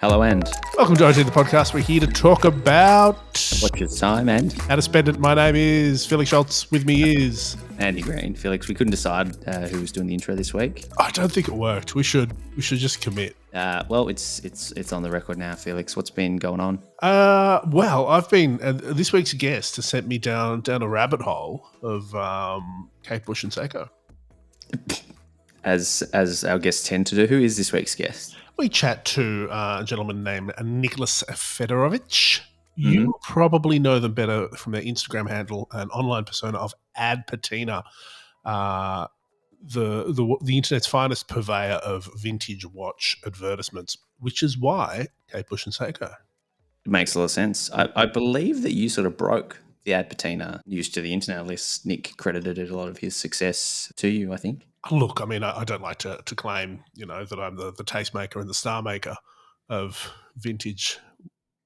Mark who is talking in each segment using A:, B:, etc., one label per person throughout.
A: Hello, and
B: Welcome to OG the podcast. We're here to talk about
A: what's your time, and
B: how to spend it. My name is Felix Schultz. With me is
A: Andy Green. Felix, we couldn't decide who was doing the intro this week.
B: I don't think it worked. We should just commit.
A: Well, it's on the record now, Felix. What's been going on?
B: Well, I've been this week's guest has sent me down a rabbit hole of Kate Bush and Seiko.
A: As our guests tend to do. Who is this week's guest?
B: We chat to a gentleman named Nick Federowicz. You probably know them better from their Instagram handle and online persona of Ad Patina, the internet's finest purveyor of vintage watch advertisements, which is why Kate Bush and Seiko.
A: It makes a lot of sense. I believe that you sort of broke the Ad Patina news to the internet list. Nick credited a lot of his success to you, I think.
B: Look, I mean, I don't like to claim, that I'm the tastemaker and the star maker of vintage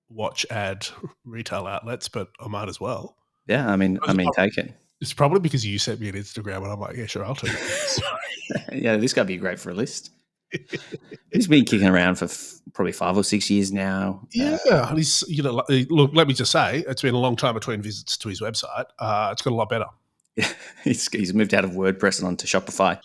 B: watch ad retail outlets, but I might as well.
A: Yeah, I mean, take it.
B: It's probably because you sent me an Instagram and I'm like, yeah, sure, I'll take it.
A: Yeah, this guy be great for a list. He's been kicking around for probably 5 or 6 years now.
B: Yeah, and he's, look, let me just say, it's been a long time between visits to his website. It's got a lot better.
A: He's moved out of WordPress and onto Shopify.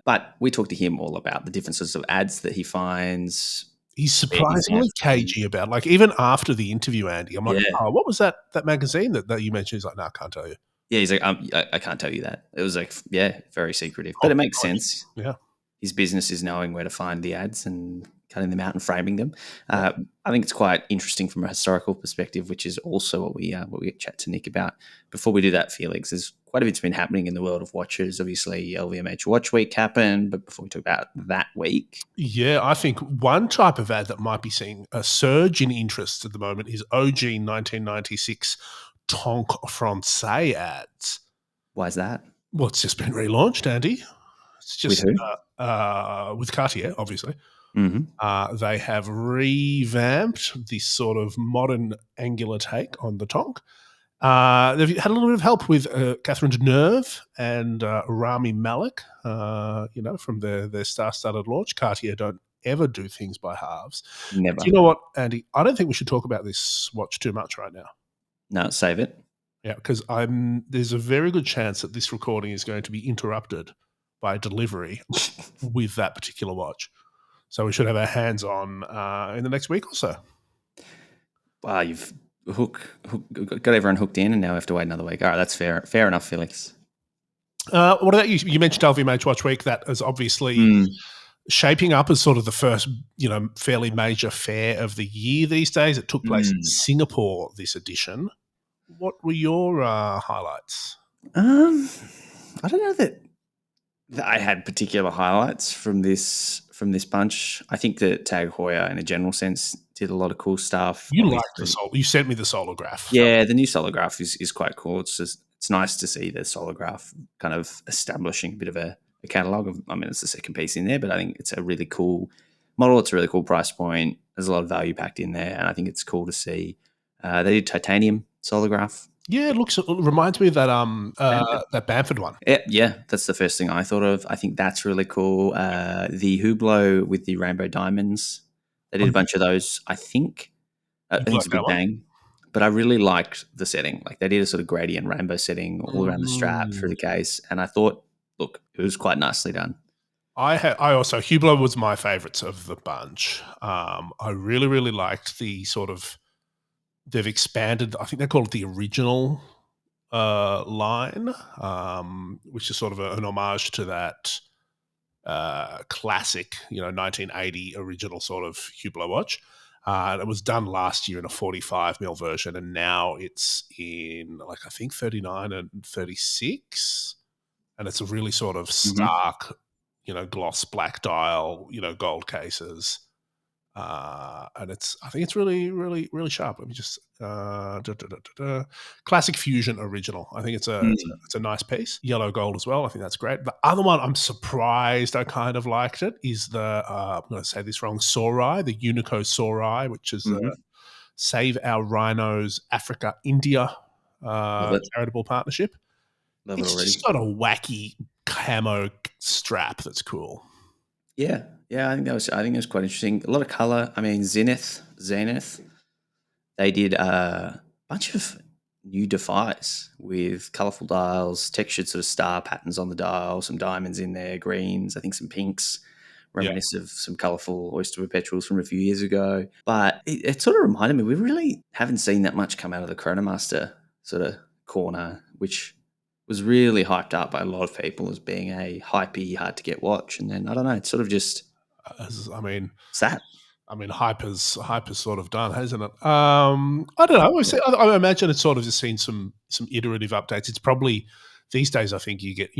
A: But we talked to him all about the differences of ads that he finds.
B: He's surprisingly cagey about, like, even after the interview, Andy, I'm like, oh, what was that magazine that you mentioned? He's like, no, I can't tell you.
A: Yeah, he's like, I can't tell you that. It was like, yeah, very secretive. But it makes sense.
B: Yeah.
A: His business is knowing where to find the ads and cutting them out and framing them. I think it's quite interesting from a historical perspective, which is also what we chat to Nick about. Before we do that, Felix, there's quite a bit's been happening in the world of watches. Obviously, LVMH Watch Week happened, but before we talk about that week.
B: Yeah, I think one type of ad that might be seeing a surge in interest at the moment is OG 1996 Tank Française ads.
A: Why is that?
B: Well, it's just been relaunched, Andy. It's just
A: with who?
B: With Cartier, obviously.
A: Mm-hmm.
B: They have revamped this sort of modern angular take on the Tonk. They've had a little bit of help with Catherine Deneuve and Rami Malek, from their star-studded launch. Cartier don't ever do things by halves.
A: Never.
B: Do you know what, Andy? I don't think we should talk about this watch too much right now.
A: No, save it.
B: Yeah, because there's a very good chance that this recording is going to be interrupted by delivery with that particular watch. So we should have our hands on in the next week or so.
A: Wow, you've got everyone hooked in, and now we have to wait another week. All right, that's fair. Fair enough, Felix.
B: What about you? You mentioned LVMH Watch Week. That is obviously shaping up as sort of the first, fairly major fair of the year these days. It took place in Singapore this edition. What were your highlights?
A: I don't know that I had particular highlights from this bunch. I think that Tag Heuer, in a general sense, did a lot of cool stuff.
B: You liked you sent me the Solograph.
A: Yeah, the new Solograph is quite cool. It's nice to see the Solograph kind of establishing a bit of a catalogue. It's the second piece in there, but I think it's a really cool model. It's a really cool price point. There's a lot of value packed in there, and I think it's cool to see. They did titanium Solograph.
B: Yeah, it reminds me of that Bamford one.
A: Yeah, that's the first thing I thought of. I think that's really cool. The Hublot with the rainbow diamonds, they did a bunch of those. I think it's a big bang, but I really liked the setting. Like, they did a sort of gradient rainbow setting all around the strap through the case, and I thought, look, it was quite nicely done.
B: I also Hublot was my favourites of the bunch. I really, really liked the sort of. They've expanded, I think they call it the original line, which is sort of an homage to that classic, 1980 original sort of Hublot watch. And it was done last year in a 45mm version, and now it's in, I think 39 and 36. And it's a really sort of stark, gloss black dial, gold cases. And I think it's really, really, really sharp. Let me just classic fusion original. I think it's a nice piece. Yellow gold as well. I think that's great. The other one, I'm surprised I kind of liked it, is the I'm going to say this wrong, Sorai, the Unico Sorai, which is Save Our Rhinos Africa India charitable partnership.
A: Love
B: it's
A: it already.
B: Just got a wacky camo strap that's cool.
A: Yeah, yeah, I think it was quite interesting. A lot of color. I mean, Zenith, they did a bunch of new device with colorful dials, textured sort of star patterns on the dial, some diamonds in there, greens, I think some pinks,
B: Yeah.
A: reminiscent of some colorful oyster perpetuals from a few years ago. But it sort of reminded me, we really haven't seen that much come out of the Chronomaster sort of corner, which was really hyped up by a lot of people as being a hypey, hard to get watch. And then I don't know, it's sort of just
B: I mean,
A: sat.
B: hyper's sort of done, hasn't it? I don't know. I imagine it's sort of just seen some iterative updates. It's probably these days. I think you get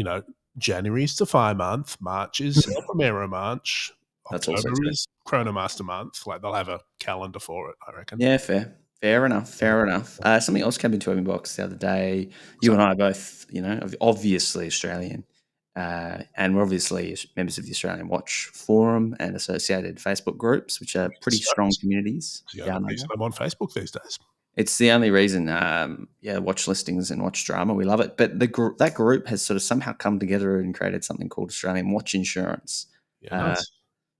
B: January is the fire month, March is El Primero March,
A: That's also
B: October
A: true.
B: is Chronomaster month. Like they'll have a calendar for it, I reckon.
A: Yeah, fair. Fair enough. Fair enough. Something else came into our inbox the other day. You
B: So,
A: and I are both, obviously Australian, and we're obviously members of the Australian Watch Forum and associated Facebook groups, which are pretty strong communities
B: it's the only
A: down under.
B: reason I'm on Facebook these days.
A: It's the only reason, watch listings and watch drama. We love it. But that group has sort of somehow come together and created something called Australian Watch Insurance.
B: Yeah,
A: Uh,
B: nice.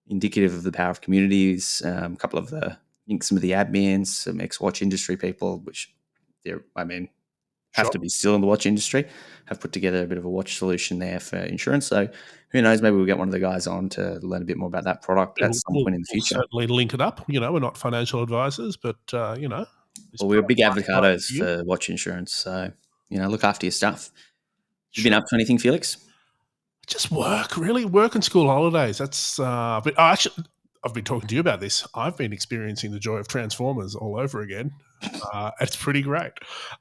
A: Indicative of the power of communities. A couple of I think some of the admins, some ex-watch industry people, which have
B: Sure.
A: to be still in the watch industry, have put together a bit of a watch solution there for insurance. So who knows, maybe we'll get one of the guys on to learn a bit more about that product at some point in the
B: We'll
A: future.
B: certainly link it up. We're not financial advisors, but this
A: Well, we're big
B: product might work
A: avocados
B: for you.
A: for watch insurance. So, look after your stuff. You been
B: Sure.
A: up to anything, Felix?
B: Just work, really. Work and school holidays. That's. I've been talking to you about this. I've been experiencing the joy of Transformers all over again. It's pretty great.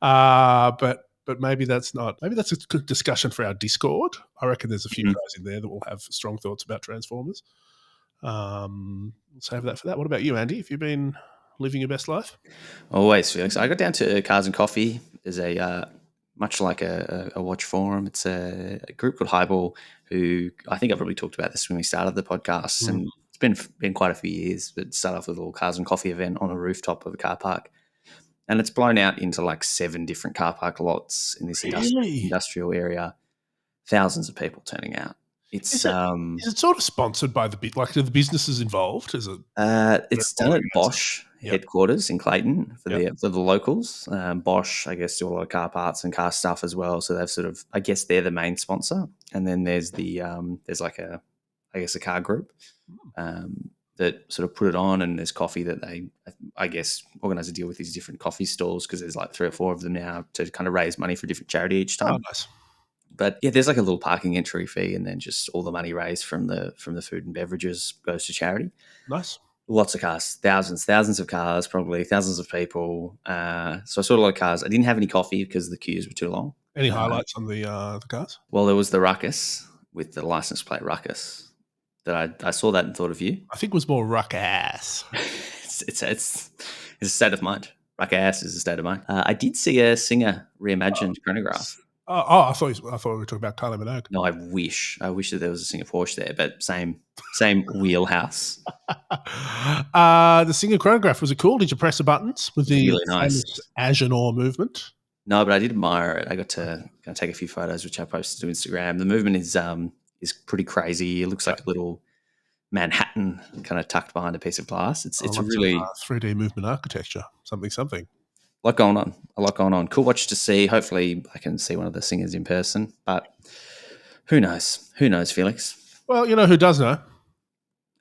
B: But maybe that's not. Maybe that's a good discussion for our Discord. I reckon there's a few guys in there that will have strong thoughts about Transformers. We'll save that for that. What about you, Andy? Have you been living your best life?
A: Always, Felix. I got down to Cars and Coffee. There's much like a watch forum. It's a group called Highball, who I think I probably talked about this when we started the podcast, and it's been quite a few years. But it started off with a little Cars and Coffee event on a rooftop of a car park, and it's blown out into like 7 different car park lots in this
B: Really?
A: industrial area. Thousands of people turning out.
B: Is it sort of sponsored by do the businesses involved? Is it?
A: It's done at Bosch headquarters in Clayton for the locals. Bosch, I guess, do a lot of car parts and car stuff as well. So they've sort of, I guess, they're the main sponsor. And then there's there's like a car group that sort of put it on, and there's coffee that they, I guess, organize a deal with these different coffee stalls, because there's like 3 or 4 of them now, to kind of raise money for a different charity each time.
B: Oh, nice.
A: But yeah, there's like a little parking entry fee, and then just all the money raised from the food and beverages goes to charity.
B: Nice.
A: Lots of cars, thousands of cars, probably thousands of people. So I saw a lot of cars. I didn't have any coffee because the queues were too long.
B: Any highlights on the cars?
A: Well, there was the Ruckus with the license plate Ruckus. That I saw that and thought of you.
B: I think it was more ruckus.
A: it's a state of mind. Ruckus is a state of mind. I did see a Singer reimagined chronograph.
B: I thought we were talking about Kylie Minogue.
A: No, I wish that there was a Singer Porsche there, but same wheelhouse.
B: The Singer chronograph, was it cool? Did you press the buttons with the
A: really nice
B: Agenor movement?
A: No, but I did admire it. I got to take a few photos, which I posted to Instagram. The movement is pretty crazy. It looks like a little Manhattan kind of tucked behind a piece of glass. It's really
B: 3D movement architecture. Something.
A: A lot going on. Cool watch to see. Hopefully I can see one of the singers in person, but who knows? Who knows, Felix?
B: Well, you know who does know?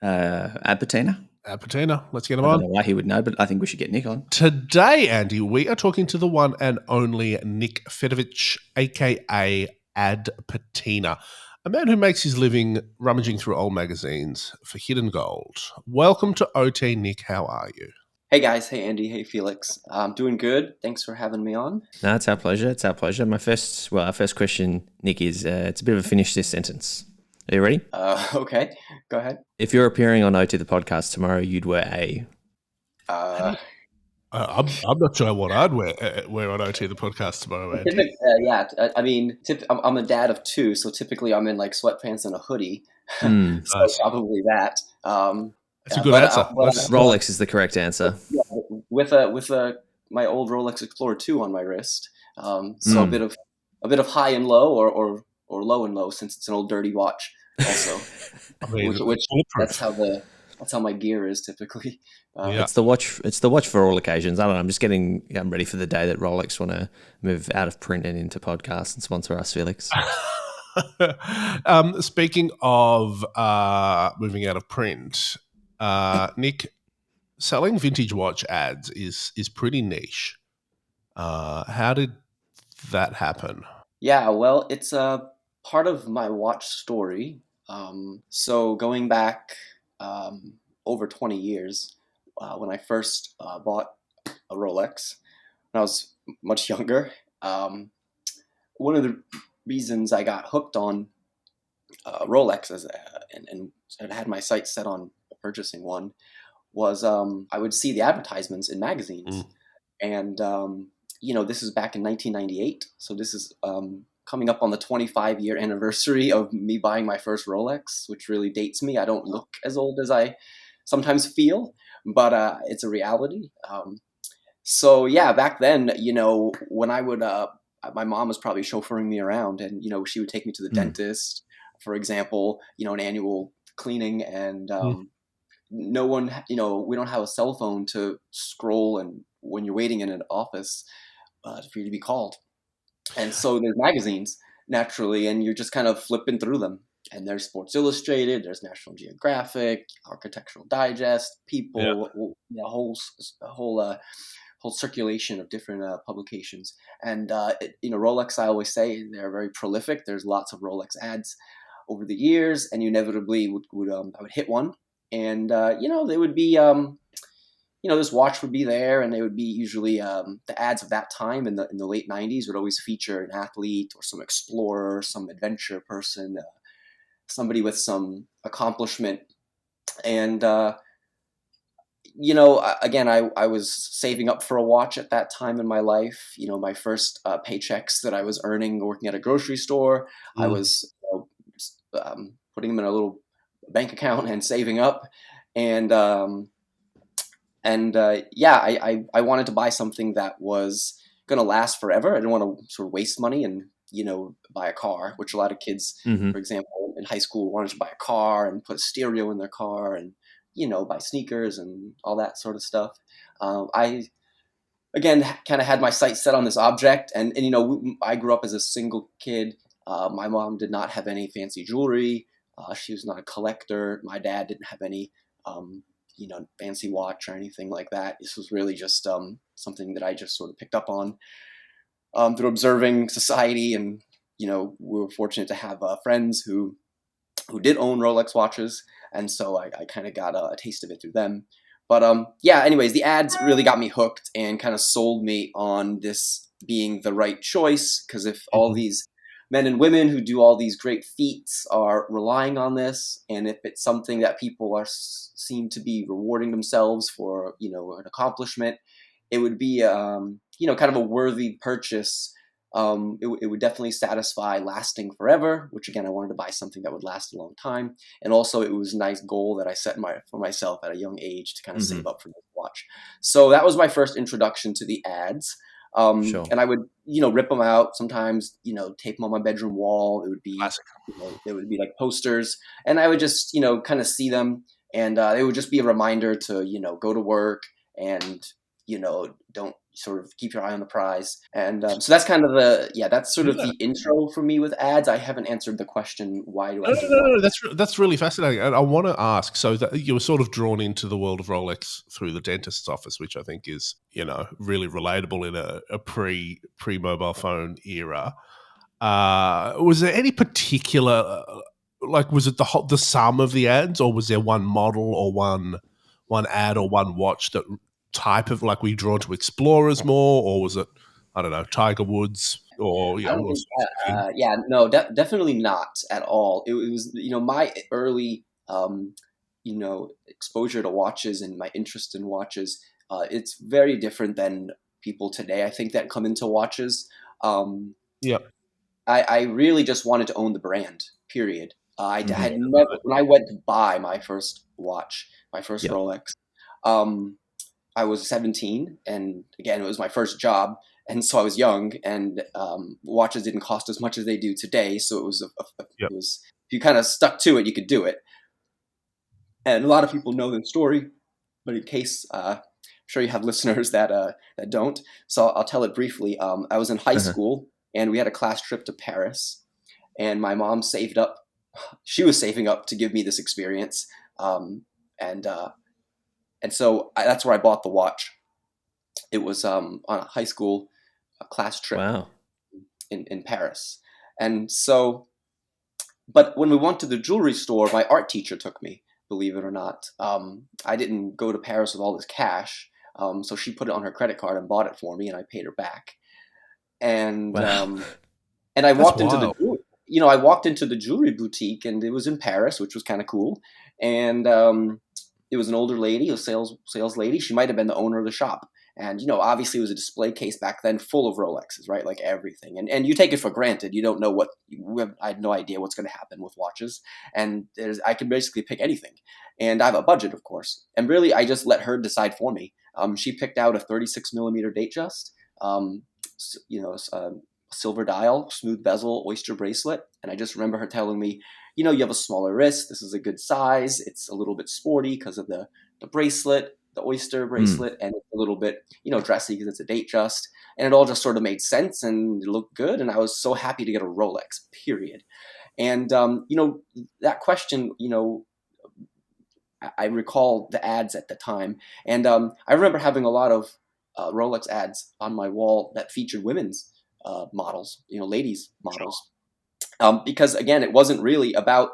A: Ad Patina.
B: Ad Patina. Let's get him
A: I
B: on.
A: don't know why he would know, but I think we should get Nick on.
B: Today, Andy, we are talking to the one and only Nick Federowicz, a.k.a. Ad Patina, a man who makes his living rummaging through old magazines for hidden gold. Welcome to OT, Nick. How are you?
C: Hey guys, hey Andy, hey Felix. I'm doing good. Thanks for having me on.
A: No, it's our pleasure. Our first question, Nick, is it's a bit of a finish this sentence. Are you ready?
C: Okay, go ahead.
A: If you're appearing on OT the podcast tomorrow, you'd wear a.
B: I'm not sure what I'd wear on OT the podcast tomorrow, Andy.
C: I mean, I'm a dad of 2, so typically I'm in like sweatpants and a hoodie. So
B: Nice.
C: probably that.
B: That's a good answer.
A: Rolex is the correct answer.
C: Yeah, with my old Rolex Explorer 2 on my wrist. So a bit of high and low, or low and low, since it's an old dirty watch. also,
B: I mean,
C: which
B: bulletproof.
C: that's how my gear is typically.
B: Yeah.
A: It's the watch. It's the watch for all occasions. I don't know. I'm ready for the day that Rolex want to move out of print and into podcasts and sponsor us, Felix.
B: Speaking of moving out of print, Nick, selling vintage watch ads is pretty niche. How did that happen?
C: Yeah, well, it's a part of my watch story. So going back over 20 years, when I first bought a Rolex when I was much younger, um, one of the reasons I got hooked on Rolex and had my sights set on purchasing one was I would see the advertisements in magazines.
B: Mm.
C: And, this is back in 1998. So this is coming up on the 25-year anniversary of me buying my first Rolex, which really dates me. I don't look as old as I sometimes feel, but it's a reality. So yeah, back then, when I would, my mom was probably chauffeuring me around, and she would take me to the dentist, for example, an annual cleaning, and no one, we don't have a cell phone to scroll, and when you're waiting in an office for you to be called, and so there's magazines naturally, and you're just kind of flipping through them. And there's Sports Illustrated, there's National Geographic, Architectural Digest, People, whole circulation of different publications. And Rolex, I always say, they're very prolific. There's lots of Rolex ads over the years, and you inevitably I would hit one, and they would be this watch would be there, and they would be usually the ads of that time in the late 90s would always feature an athlete or some explorer, some adventure person, somebody with some accomplishment. And again, I was saving up for a watch at that time in my life. My first paychecks that I was earning working at a grocery store, I was putting them in a little bank account and saving up. And I wanted to buy something that was going to last forever. I didn't want to sort of waste money and buy a car, which a lot of kids, for example, in high school wanted to buy a car and put a stereo in their car and buy sneakers and all that sort of stuff. I, again, kind of had my sights set on this object. And I grew up as a single kid. My mom did not have any fancy jewelry. She was not a collector. My dad didn't have any, fancy watch or anything like that. This was really just something that I just sort of picked up on through observing society. And, we were fortunate to have friends who did own Rolex watches. And so I kind of got a taste of it through them. But anyways, the ads really got me hooked and kind of sold me on this being the right choice. Because if all these men and women who do all these great feats are relying on this, and if it's something that people seem to be rewarding themselves for, an accomplishment, it would be, kind of a worthy purchase. It would definitely satisfy lasting forever, which again, I wanted to buy something that would last a long time. And also it was a nice goal that I set for myself at a young age to kind of save up for this watch. So that was my first introduction to the ads.
A: Sure.
C: And I would, rip them out sometimes, tape them on my bedroom wall. It would be, they would be like posters, and I would just, kind of see them, and they would just be a reminder to, go to work and, don't sort of keep your eye on the prize. And so that's kind of that's sort of the intro for me with ads. I haven't answered the question, why do I do
B: No, that's really fascinating. And I want to ask, so that you were sort of drawn into the world of Rolex through the dentist's office, which I think is, really relatable in a pre-mobile phone era. Was there any particular, was it the sum of the ads, or was there one model or one ad or one watch that type of, were you drawn to explorers more, or was it, I don't know, Tiger Woods or
C: definitely not at all. It was my early exposure to watches and my interest in watches. It's very different than people today, I think, that come into watches. I really just wanted to own the brand, period. I had never, when I went to buy my first watch, my first Rolex, I was 17, and again, it was my first job, and so I was young, and watches didn't cost as much as they do today. So it was if you kind of stuck to it, you could do it. And a lot of people know the story, but in case I'm sure you have listeners that don't, so I'll tell it briefly. I was in high school, and we had a class trip to Paris, and my mom saved up. She was saving up to give me this experience, and so that's where I bought the watch. It was on a high school class trip in Paris, and so. But when we went to the jewelry store, my art teacher took me. Believe it or not, I didn't go to Paris with all this cash, so she put it on her credit card and bought it for me, and I paid her back. And and I walked into the jewelry boutique, and it was in Paris, which was kind of cool. And it was an older lady, a sales lady. She might have been the owner of the shop. And, obviously it was a display case back then full of Rolexes, right? Like everything. And you take it for granted. You don't know I had no idea what's going to happen with watches. And I could basically pick anything. And I have a budget, of course. And really, I just let her decide for me. She picked out a 36 millimeter Datejust, silver dial, smooth bezel, oyster bracelet. And I just remember her telling me, you have a smaller wrist. This is a good size. It's a little bit sporty because of the bracelet, the oyster bracelet, and it's a little bit, dressy because it's a Datejust. And it all just sort of made sense and it looked good. And I was so happy to get a Rolex, period. And, that question, I recall the ads at the time. And I remember having a lot of Rolex ads on my wall that featured women's models, ladies' models. Because, again, it wasn't really about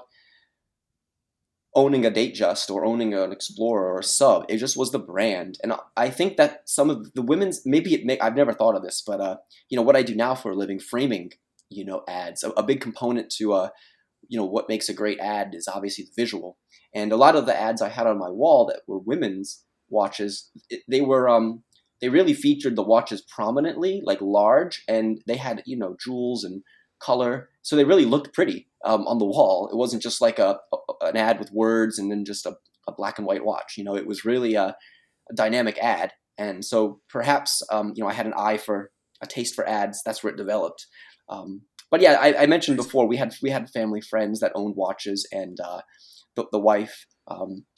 C: owning a Datejust or owning an Explorer or a Sub. It just was the brand. And I think that some of the women's, I've never thought of this, but, what I do now for a living, framing, ads, a big component to, what makes a great ad is obviously the visual. And a lot of the ads I had on my wall that were women's watches, they really featured the watches prominently, like large, and they had, jewels and color. So they really looked pretty on the wall. It wasn't just like an ad with words and then just a black and white watch. It was really a dynamic ad. And so perhaps, I had a taste for ads. That's where it developed. But yeah, I mentioned before, we had family friends that owned watches, and the wife,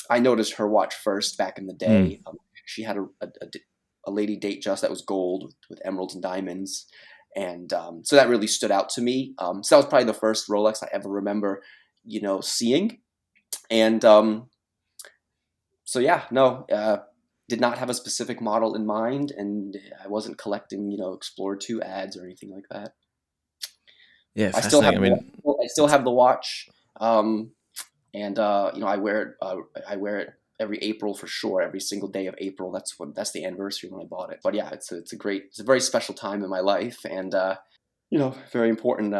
C: I noticed her watch first back in the day. She had a lady Datejust that was gold with emeralds and diamonds. And so that really stood out to me. So that was probably the first Rolex I ever remember, seeing. And did not have a specific model in mind, and I wasn't collecting, Explorer 2 ads or anything like that.
A: Yeah,
C: I still have the watch, and I wear it every April for sure. Every single day of April. That's the anniversary when I bought it. But yeah, it's a very special time in my life, and very important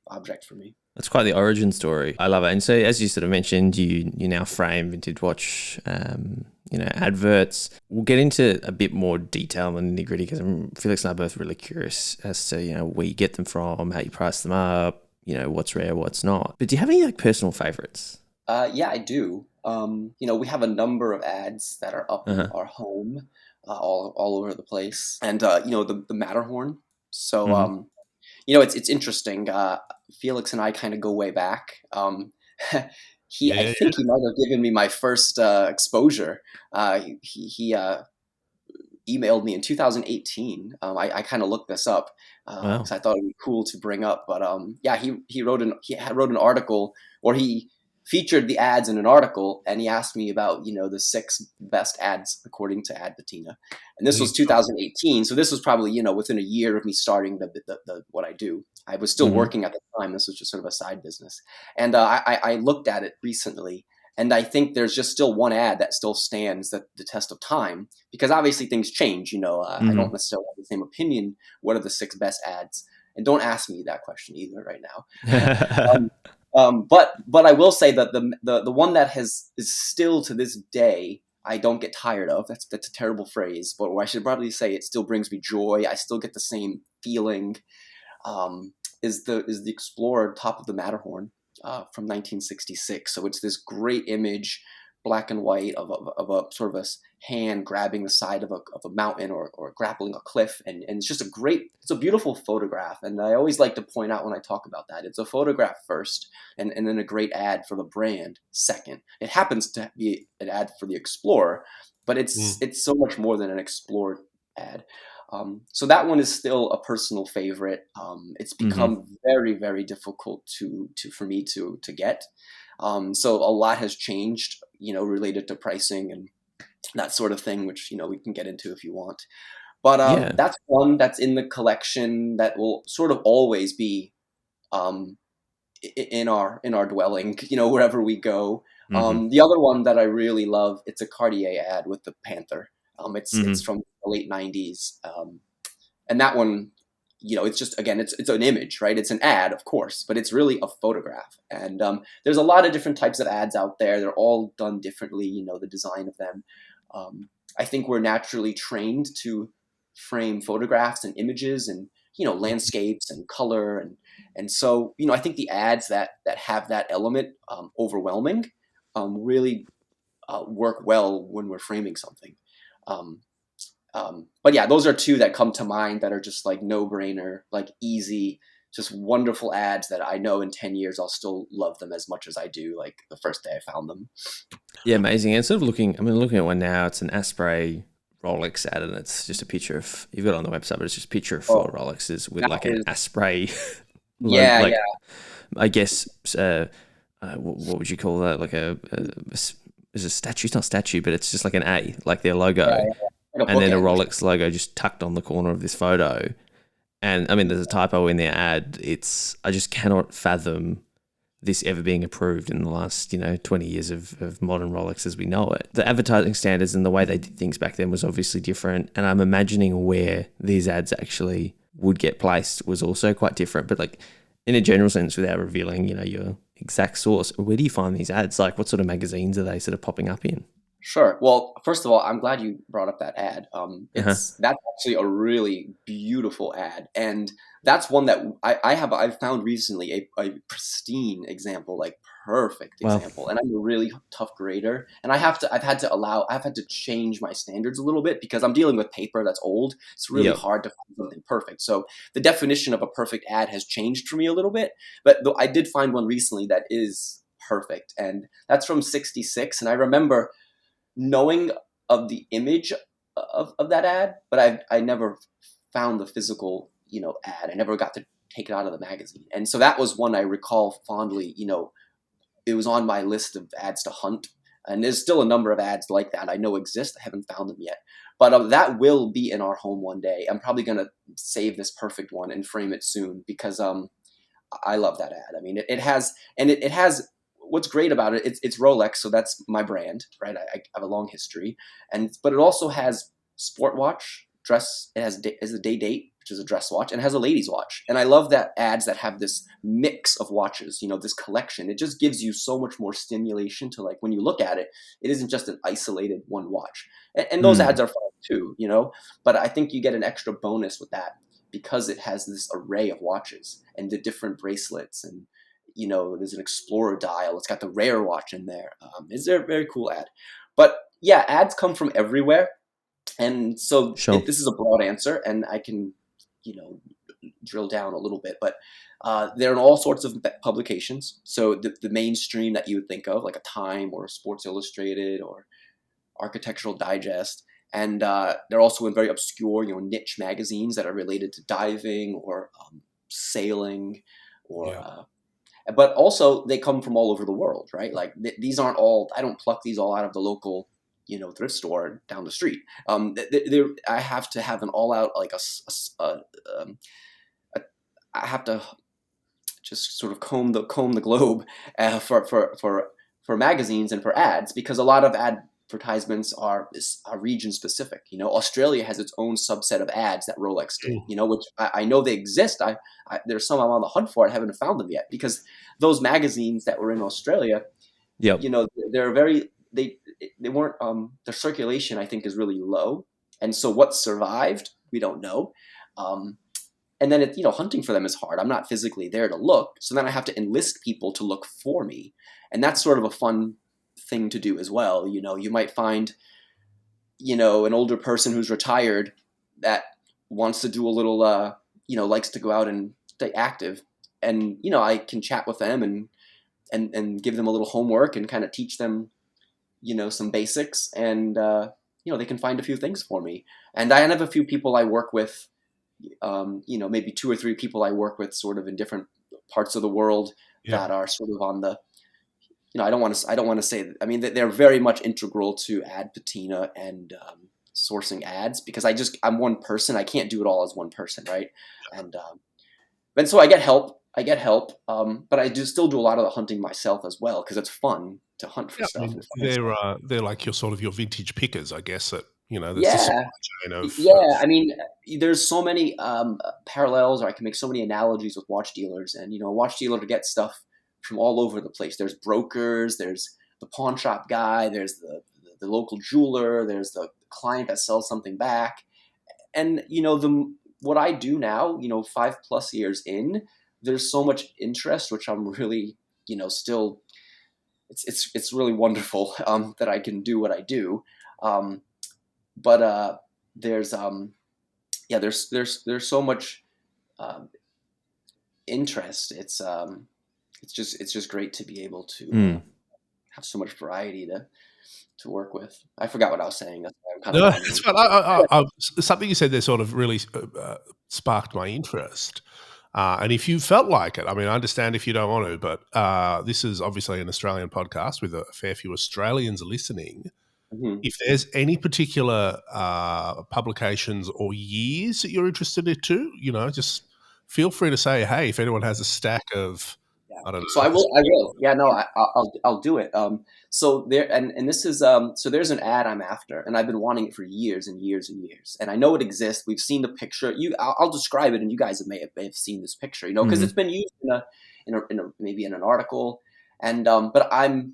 C: object for me.
A: That's quite the origin story. I love it. And so, as you sort of mentioned, you now frame vintage watch, adverts. We'll get into a bit more detail and nitty gritty because Felix and I are both really curious as to where you get them from, how you price them up, what's rare, what's not. But do you have any personal favorites?
C: Yeah, I do. We have a number of ads that are up in our home, all over the place, and the Matterhorn. So it's interesting. Felix and I kind of go way back. I think he might have given me my first exposure. He emailed me in 2018. I kind of looked this up because I thought it'd be cool to bring up. But he wrote an article, or he featured the ads in an article, and he asked me about the 6 best ads according to Ad Patina, and this was 2018. So this was probably within a year of me starting the what I do. I was still working at the time. This was just sort of a side business, and I looked at it recently, and I think there's just still one ad that still stands the test of time, because obviously things change. I don't necessarily have the same opinion. What are the 6 best ads? And don't ask me that question either right now. But I will say that the one that is still to this day, I don't get tired of. That's a terrible phrase, but I should probably say it still brings me joy. I still get the same feeling. Is the Explorer top of the Matterhorn from 1966. So it's this great image, black and white of a sort of a hand grabbing the side of a mountain or grappling a cliff. And it's just it's a beautiful photograph. And I always like to point out when I talk about that, it's a photograph first and then a great ad for the brand second. It happens to be an ad for the Explorer, but it's so much more than an Explorer ad. So that one is still a personal favorite. It's become very, very difficult for me to get. So a lot has changed, related to pricing and that sort of thing, which, we can get into if you want. But that's one that's in the collection that will sort of always be in our dwelling, wherever we go. The other one that I really love, it's a Cartier ad with the Panther. It's from the late 90s. And that one, it's just, again, it's an image, right? It's an ad, of course, but it's really a photograph. And there's a lot of different types of ads out there. They're all done differently, the design of them. I think we're naturally trained to frame photographs and images and, landscapes and color. And so, I think the ads that have that element overwhelming really work well when we're framing something. But yeah, those are two that come to mind that are just like no-brainer, like easy, just wonderful ads that I know in 10 years I'll still love them as much as I do like the first day I found them.
A: Yeah, amazing. And sort of looking at one now, it's an Asprey Rolex ad, and it's just a picture of, you've got it on the website, but it's just a picture of 4 Rolexes with like an Asprey. I guess, what would you call that? Like is a statue? It's not statue, but it's just like an A, like their logo.
C: Yeah.
A: And then a Rolex logo just tucked on the corner of this photo. And I mean, there's a typo in their ad. I just cannot fathom this ever being approved in the last, 20 years of modern Rolex as we know it. The advertising standards and the way they did things back then was obviously different. And I'm imagining where these ads actually would get placed was also quite different. But like in a general sense, without revealing, your exact source, where do you find these ads? Like what sort of magazines are they sort of popping up in?
C: Sure. Well, first of all, I'm glad you brought up that ad. That's actually a really beautiful ad, and that's one that I've found recently a pristine example, like perfect example. And I'm a really tough grader, and I've had to change my standards a little bit because I'm dealing with paper that's old. It's really hard to find something perfect. So the definition of a perfect ad has changed for me a little bit, but I did find one recently that is perfect, and that's from '66, and I remember knowing of the image of that ad, but I never found the physical, ad. I never got to take it out of the magazine. And so that was one I recall fondly, it was on my list of ads to hunt. And there's still a number of ads like that I know exist. I haven't found them yet. But that will be in our home one day. I'm probably going to save this perfect one and frame it soon because I love that ad. I mean, it has what's great about it, it's Rolex, so that's my brand, right? I have a long history, but it also has sport watch, dress. It has a day date, which is a dress watch, and it has a ladies watch. And I love that ads that have this mix of watches, this collection. It just gives you so much more stimulation to like when you look at it. It isn't just an isolated one watch, and those ads are fun too, But I think you get an extra bonus with that because it has this array of watches and the different bracelets and. There's an Explorer dial. It's got the Rare watch in there. It's a very cool ad. But yeah, ads come from everywhere. And so this is a broad answer, and I can, drill down a little bit. But they're in all sorts of publications. So the mainstream that you would think of, like a Time or Sports Illustrated or Architectural Digest. And they're also in very obscure, niche magazines that are related to diving or sailing or... But also they come from all over the world, right? Like these aren't all, I don't pluck these all out of the local, thrift store down the street. I have to have an all out, like I have to just sort of comb the globe for magazines and for ads, because a lot of advertisements are region specific. Australia has its own subset of ads that Rolex do, which I know they exist. There's some I'm on the hunt for. I haven't found them yet because those magazines that were in Australia, they're they weren't, their circulation I think is really low. And so what survived, we don't know. And then hunting for them is hard. I'm not physically there to look. So then I have to enlist people to look for me. And that's sort of a fun thing to do as well. You might find, an older person who's retired that wants to do a little, likes to go out and stay active. And, I can chat with them and give them a little homework and kind of teach them, some basics, and, they can find a few things for me. And I have a few people I work with, maybe 2 or 3 people I work with sort of in different parts of the world that are sort of on the, I don't want to say, I mean, they're very much integral to Ad Patina and sourcing ads, because I'm one person. I can't do it all as one person, right? And so I get help. But I still do a lot of the hunting myself as well, because it's fun to hunt for stuff.
B: They're like your vintage pickers, I guess. That there's
C: yeah,
B: the supply chain of
C: I mean, there's so many parallels, or I can make so many analogies with watch dealers. And a watch dealer to get stuff from all over the place. There's brokers, there's the pawn shop guy, there's the local jeweler, there's the client that sells something back. And what I do now, 5+ years in, there's so much interest, which I'm really, still, it's really wonderful that I can do what I do. But there's so much interest. It's just great to be able to have so much variety to work with. I forgot what I was saying. That's why I'm kind of
B: that's fine. Something you said there sort of really sparked my interest. And if you felt like it, I mean, I understand if you don't want to, but this is obviously an Australian podcast with a fair few Australians listening. Mm-hmm. If there's any particular publications or years that you're interested in too, just feel free to say, hey, if anyone has a stack of, I don't know.
C: So I will. Yeah, no, I'll do it. So there, and this is, so there's an ad I'm after, and I've been wanting it for years and years and years. And I know it exists. We've seen the picture. I'll describe it, and you guys may have seen this picture, because it's been used maybe in an article. And, but I'm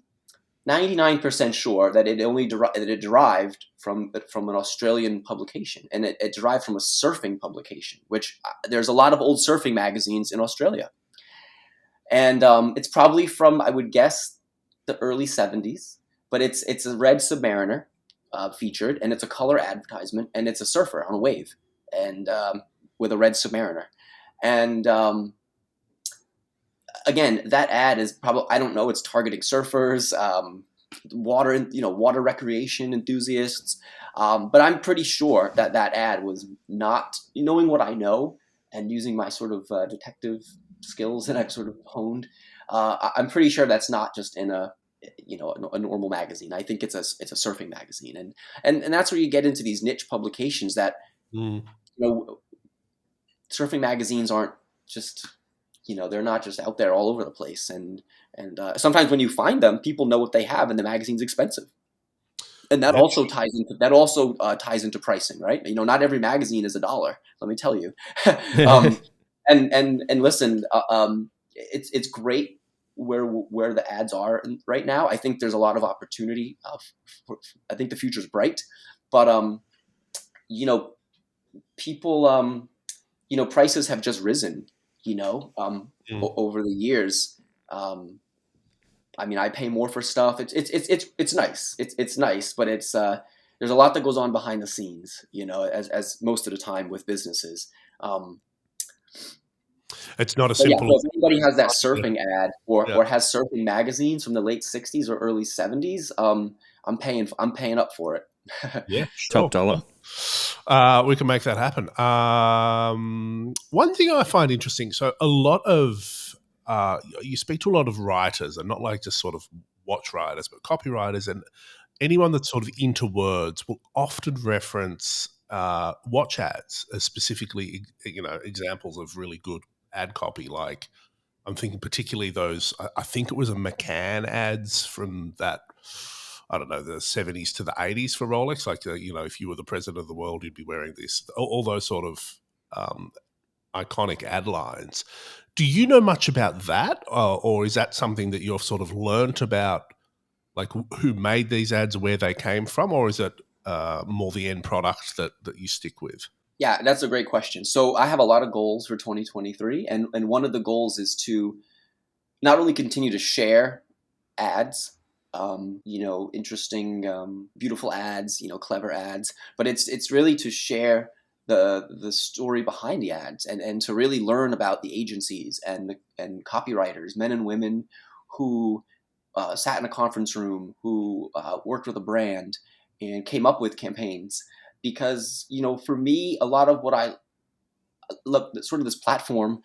C: 99% sure that it derived from an Australian publication, and it derived from a surfing publication, which there's a lot of old surfing magazines in Australia. And it's probably from, I would guess, the early 70s, but it's a red Submariner featured, and it's a color advertisement, and it's a surfer on a wave, and with a red Submariner. And again, that ad is probably, I don't know, it's targeting surfers, water recreation enthusiasts, but I'm pretty sure that ad was not, knowing what I know and using my sort of detective skills that I've sort of honed, I'm pretty sure that's not just in a normal magazine. I think it's a surfing magazine, and that's where you get into these niche publications that surfing magazines aren't just, they're not just out there all over the place, and sometimes when you find them, people know what they have, and the magazine's expensive. And that also ties into pricing, right? Not every magazine is $1. Let me tell you. And listen, it's great where the ads are right now. I think there's a lot of opportunity. I think the future's bright, but people, prices have just risen, over the years. I mean, I pay more for stuff. It's nice. It's nice, but it's there's a lot that goes on behind the scenes, as most of the time with businesses.
B: It's not a simple.
C: So if anybody has that surfing ad or has surfing magazines from the late 60s or early 70s, I'm paying up for it.
B: Yeah, sure.
A: Top dollar.
B: We can make that happen. One thing I find interesting, so a lot of you speak to a lot of writers, and not like just sort of watch writers, but copywriters, and anyone that's sort of into words will often reference watch ads as specifically, examples of really good ad copy. Like I'm thinking particularly those, I think it was a McCann ads from that, I don't know, the 70s to the 80s for Rolex. Like, if you were the president of the world, you'd be wearing this. All those sort of iconic ad lines. Do you know much about that? Or is that something that you've sort of learnt about, like who made these ads, where they came from? Or is it more the end product that you stick with?
C: Yeah, that's a great question. So I have a lot of goals for 2023. And one of the goals is to not only continue to share ads, interesting, beautiful ads, clever ads. But it's really to share the story behind the ads and to really learn about the agencies and copywriters, men and women who sat in a conference room, who worked with a brand and came up with campaigns. Because, for me, a lot of what I look, sort of this platform,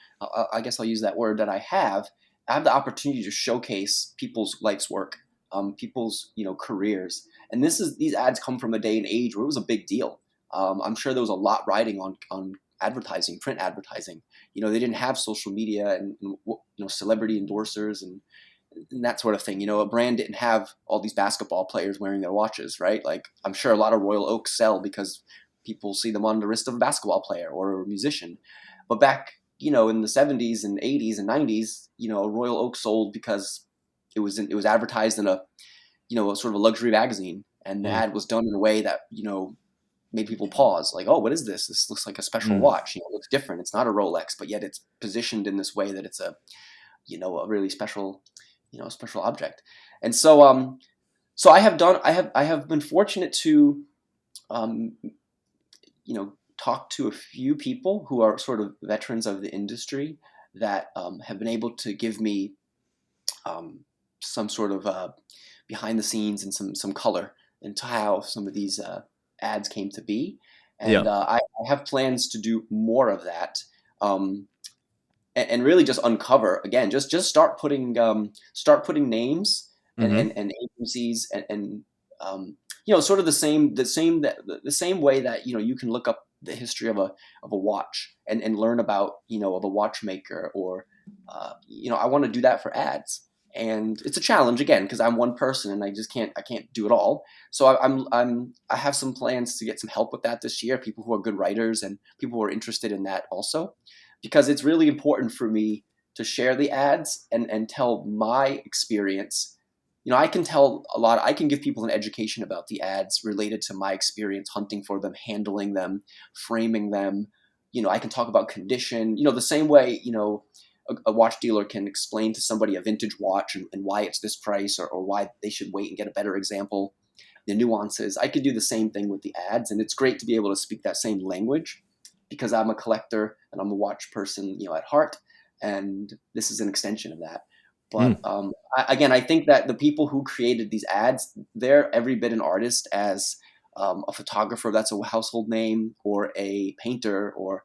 C: I guess I'll use that word, that I have the opportunity to showcase people's life's work, people's, careers. And these ads come from a day and age where it was a big deal. I'm sure there was a lot riding on advertising, print advertising. They didn't have social media and celebrity endorsers and that sort of thing. A brand didn't have all these basketball players wearing their watches, right? Like, I'm sure a lot of Royal Oaks sell because people see them on the wrist of a basketball player or a musician. But back, in the 70s and 80s and 90s, Royal Oak sold because it was advertised in a sort of a luxury magazine, and the ad was done in a way that made people pause, like, oh, what is this? This looks like a special watch. It looks different. It's not a Rolex, but yet it's positioned in this way that it's a really special, special object. And so, so I have been fortunate to, talk to a few people who are sort of veterans of the industry that have been able to give me some sort of behind the scenes and some color into how some of these ads came to be. And I have plans to do more of that, and really just uncover again, just start putting names and agencies and sort of the same way that you can look up the history of a watch and learn about of a watchmaker, or I want to do that for ads. And it's a challenge again because I'm one person and I can't do it all. So I have some plans to get some help with that this year. People who are good writers and people who are interested in that also, because it's really important for me to share the ads and tell my experience. I can tell a lot. I can give people an education about the ads related to my experience hunting for them, handling them, framing them. I can talk about condition. The same way a watch dealer can explain to somebody a vintage watch and why it's this price, or why they should wait and get a better example, the nuances. I could do the same thing with the ads, and it's great to be able to speak that same language because I'm a collector and I'm a watch person, at heart, and this is an extension of that. But I think that the people who created these ads, they're every bit an artist as a photographer that's a household name, or a painter, or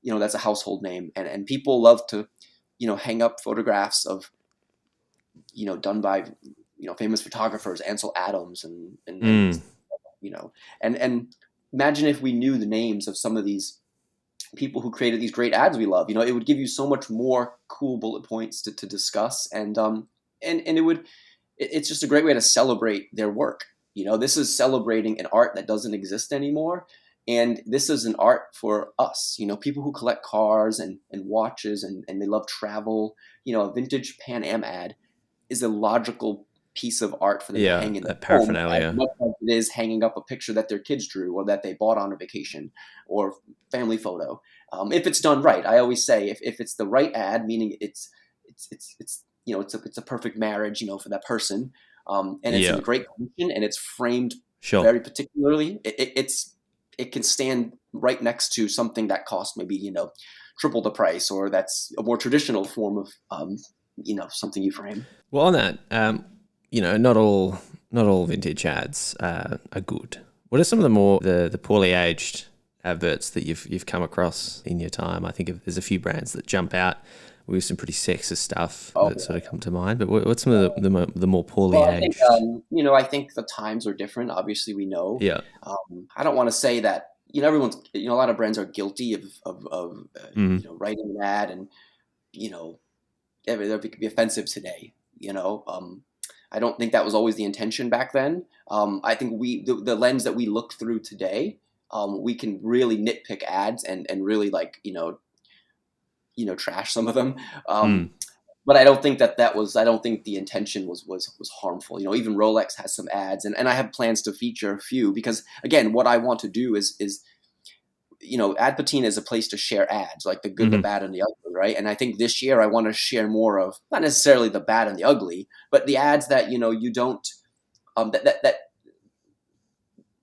C: that's a household name, and people love to hang up photographs of done by famous photographers, Ansel Adams, and imagine if we knew the names of some of these people who created these great ads we love. It would give you so much more cool bullet points to discuss, and it's just a great way to celebrate their work. This is celebrating an art that doesn't exist anymore, and this is an art for us. People who collect cars and watches and they love travel. A vintage Pan Am ad is a logical piece of art for them to hang in
A: that paraphernalia.
C: As much as it is hanging up a picture that their kids drew or that they bought on a vacation or family photo. If it's done right, I always say if it's the right ad, meaning it's a perfect marriage, for that person, and it's in a great condition and it's framed very particularly, it can stand right next to something that costs maybe triple the price, or that's a more traditional form of something you frame.
A: Well, on that, not all vintage ads are good. What are some of the more the poorly aged adverts that you've come across in your time? I think there's a few brands that jump out with some pretty sexist stuff that sort of come to mind. But what's some of the more poorly aged?
C: I think the times are different. Obviously, we know. Yeah. I don't want to say that everyone's. A lot of brands are guilty of writing an ad, and it could be offensive today. I don't think that was always the intention back then. I think the lens that we look through today, we can really nitpick ads and really trash some of them. But I don't think I don't think the intention was harmful. Even Rolex has some ads, and I have plans to feature a few, because again, what I want to do is Ad Patina is a place to share ads, like the good, the bad, and the ugly, right? And I think this year I want to share more of, not necessarily the bad and the ugly, but the ads that, you don't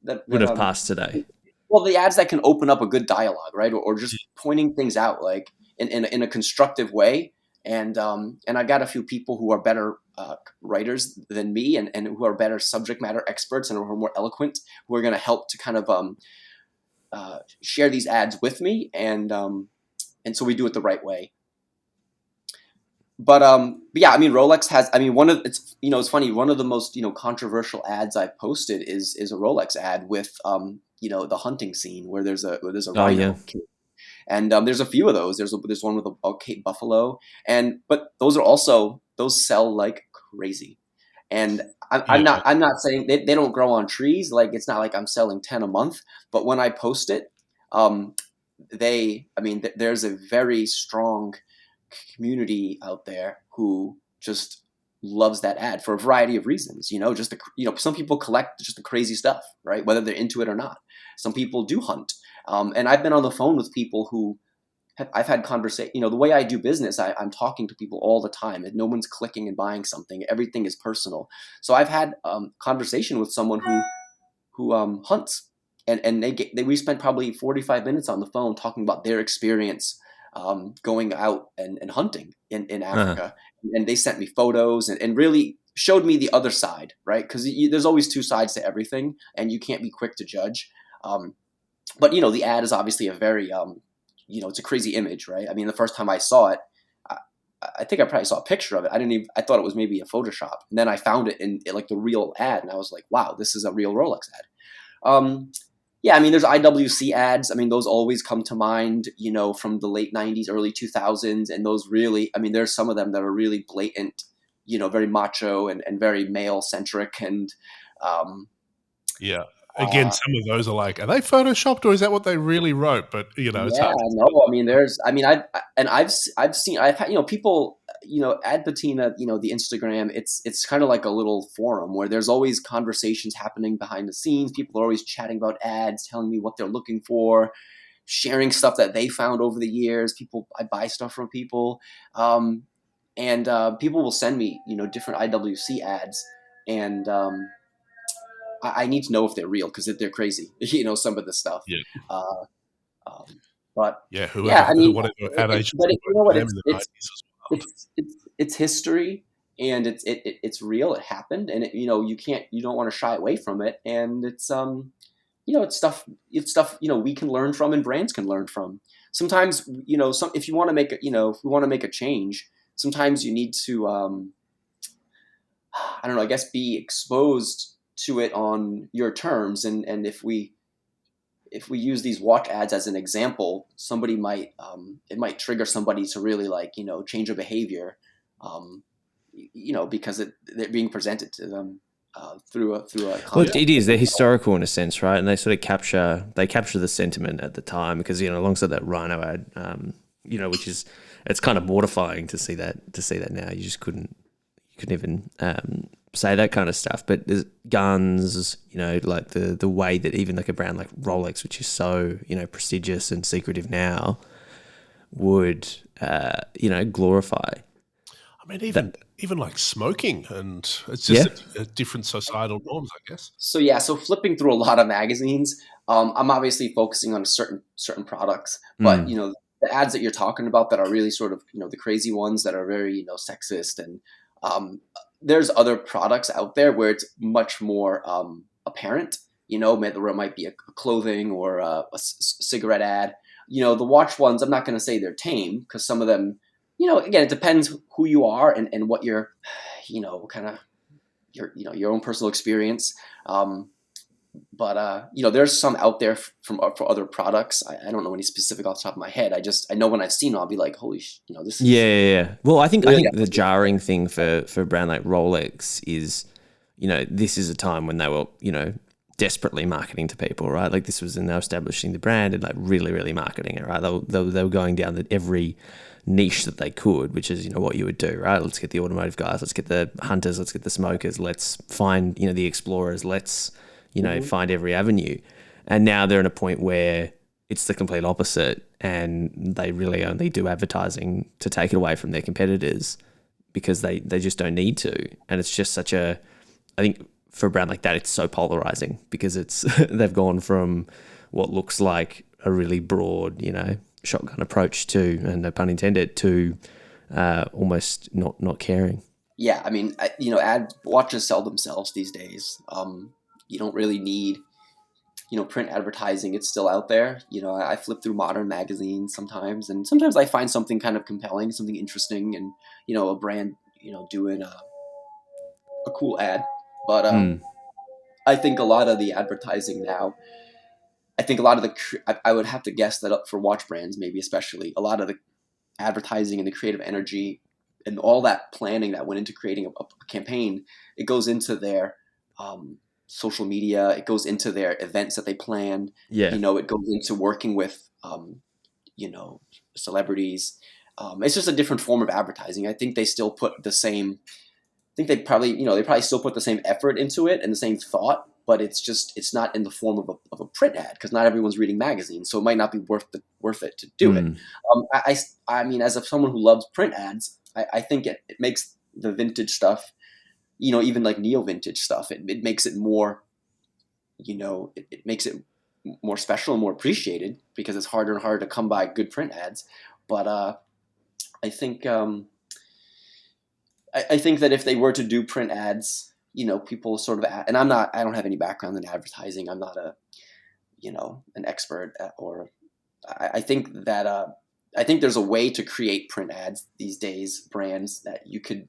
A: that would have passed today.
C: Well, the ads that can open up a good dialogue, right, or just pointing things out like in a constructive way. And I got a few people who are better writers than me, and who are better subject matter experts and who are more eloquent, who are going to help to kind of share these ads with me, and so we do it the right way. But yeah, I mean, Rolex has. I mean, it's funny. One of the most controversial ads I posted is a Rolex ad with the hunting scene where there's a rhino.
A: Yeah.
C: And there's a few of those. There's one with a Cape buffalo, but those sell like crazy. And I'm not saying they don't grow on trees. Like, it's not like I'm selling 10 a month. But when I post it, there's a very strong community out there who just loves that ad for a variety of reasons. Some people collect just the crazy stuff, right? Whether they're into it or not. Some people do hunt. And I've been on the phone with people who I've had conversation. The way I do business, I'm talking to people all the time, and no one's clicking and buying something. Everything is personal. So I've had conversation with someone who hunts, and we spent probably 45 minutes on the phone talking about their experience going out and hunting in Africa. And they sent me photos and really showed me the other side, right? Because there's always two sides to everything, and you can't be quick to judge. But the ad is obviously a very it's a crazy image, right? I mean, the first time I saw it, I think I probably saw a picture of it. I thought it was maybe a Photoshop, and then I found it in like the real ad, and I was like, wow, this is a real Rolex ad. Yeah, I mean, there's IWC ads. I mean, those always come to mind, from the late 90s, early 2000s. And those really, I mean, there's some of them that are really blatant, very macho and very male centric. And
B: yeah, again, some of those are like, are they photoshopped or is that what they really wrote? But it's hard.
C: No, I mean, I've had, people, Ad Patina, the Instagram, it's kind of like a little forum where there's always conversations happening behind the scenes. People are always chatting about ads, telling me what they're looking for, sharing stuff that they found over the years. I buy stuff from people, and people will send me, different IWC ads, and I need to know if they're real because they're crazy, some of the stuff.
B: Yeah.
C: But
B: yeah, whatever ad agent.
C: It's history, and it's real. It happened, and you don't want to shy away from it. And it's it's stuff we can learn from and brands can learn from. Sometimes if you want to make a change, sometimes you need to I don't know, I guess be exposed to it on your terms, and if we use these watch ads as an example, somebody might it might trigger somebody to really change their behavior, because they're being presented to them through a
A: well, it is, they're historical in a sense, right? And they sort of capture the sentiment at the time, because alongside that rhino ad, which is, it's kind of mortifying to see that now. You just couldn't even say that kind of stuff. But there's guns, like the way that even like a brand like Rolex, which is so prestigious and secretive now, would glorify.
B: I mean, even like smoking, and it's just a different societal norms, I guess.
C: So flipping through a lot of magazines, I'm obviously focusing on certain products, but the ads that you're talking about that are really sort of the crazy ones that are very sexist, and there's other products out there where it's much more apparent, where it might be a clothing or a cigarette ad. The watch ones, I'm not going to say they're tame, because some of them, again, it depends who you are and what your, kind of your own personal experience. But there's some out there for other products. I don't know any specific off the top of my head. I know when I've seen it, I'll be like, holy, this is.
A: Yeah. Well, I think the jarring thing for a brand like Rolex is, this is a time when they were, desperately marketing to people, right? Like, this was, and they're establishing the brand and like really, really marketing it, right? They were going down every niche that they could, which is, what you would do, right? Let's get the automotive guys, let's get the hunters, let's get the smokers, let's find, the explorers, let's, find every avenue. And now they're in a point where it's the complete opposite, and they really only do advertising to take it away from their competitors because they just don't need to. And it's just I think for a brand like that, it's so polarizing because they've gone from what looks like a really broad, shotgun approach to, and no pun intended, to almost not caring.
C: Yeah, I mean, ad watches sell themselves these days. You don't really need, print advertising. It's still out there. I flip through modern magazines sometimes, and sometimes I find something kind of compelling, something interesting, and a brand, doing a cool ad. But I think a lot of the advertising now, I think a lot of I would have to guess that for watch brands, maybe especially, a lot of the advertising and the creative energy and all that planning that went into creating a campaign, it goes into their social media, it goes into their events that they plan.
A: Yeah.
C: It goes into working with, celebrities. It's just a different form of advertising. I think they still put the same, I think they probably still put the same effort into it and the same thought, but it's not in the form of a print ad because not everyone's reading magazines, so it might not be worth it to do it. I mean, as someone who loves print ads, I think it makes the vintage stuff, even like neo-vintage stuff, it makes it more, it makes it more special and more appreciated because it's harder and harder to come by good print ads. But I think I think that if they were to do print ads, people sort of, and I don't have any background in advertising. I'm not an expert or I think that, I think there's a way to create print ads these days, brands, that you could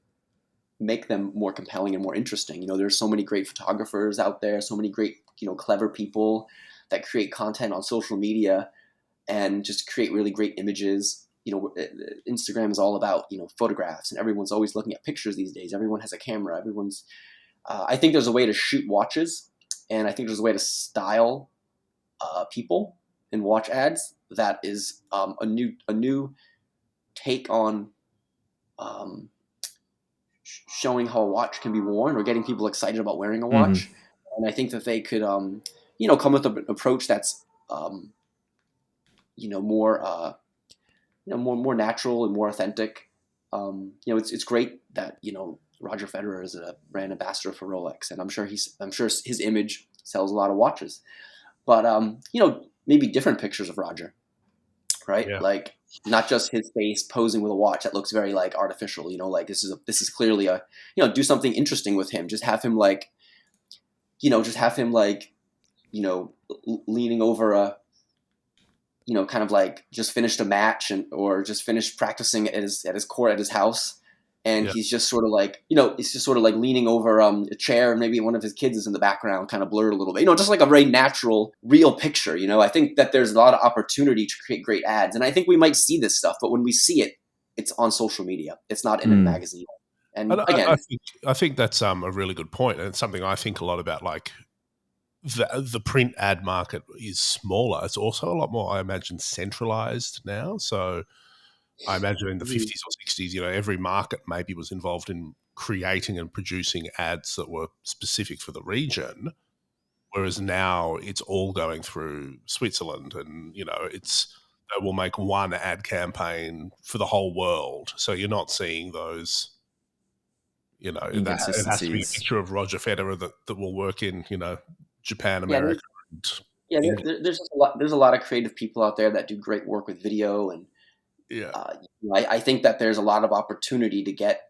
C: make them more compelling and more interesting. There's so many great photographers out there, so many great, clever people that create content on social media and just create really great images. Instagram is all about, photographs, and everyone's always looking at pictures these days. Everyone has a camera. I think there's a way to shoot watches, and I think there's a way to style people in watch ads that is a new take on showing how a watch can be worn or getting people excited about wearing a watch. Mm-hmm. And I think that they could, come with an approach that's, more natural and more authentic. It's great that, Roger Federer is a brand ambassador for Rolex, and I'm sure his image sells a lot of watches, but, maybe different pictures of Roger, right? Yeah. Like not just his face posing with a watch that looks very like artificial, like this is clearly do something interesting with him. Just have him leaning over a, kind of like just finished a match or just finished practicing at his court at his house. And he's just sort of like, it's just sort of like leaning over a chair, and maybe one of his kids is in the background, kind of blurred a little bit, just like a very natural, real picture. I think that there's a lot of opportunity to create great ads. And I think we might see this stuff, but when we see it, it's on social media. It's not in a magazine. And again,
B: I think that's a really good point. And it's something I think a lot about, like the print ad market is smaller. It's also a lot more, I imagine, centralized now. So I imagine in the 50s or 60s, every market maybe was involved in creating and producing ads that were specific for the region, whereas now it's all going through Switzerland, and they will make one ad campaign for the whole world. So you're not seeing those, it has to be a picture of Roger Federer that will work in, Japan, America.
C: There's a lot of creative people out there that do great work with video, and I think that there's a lot of opportunity to get,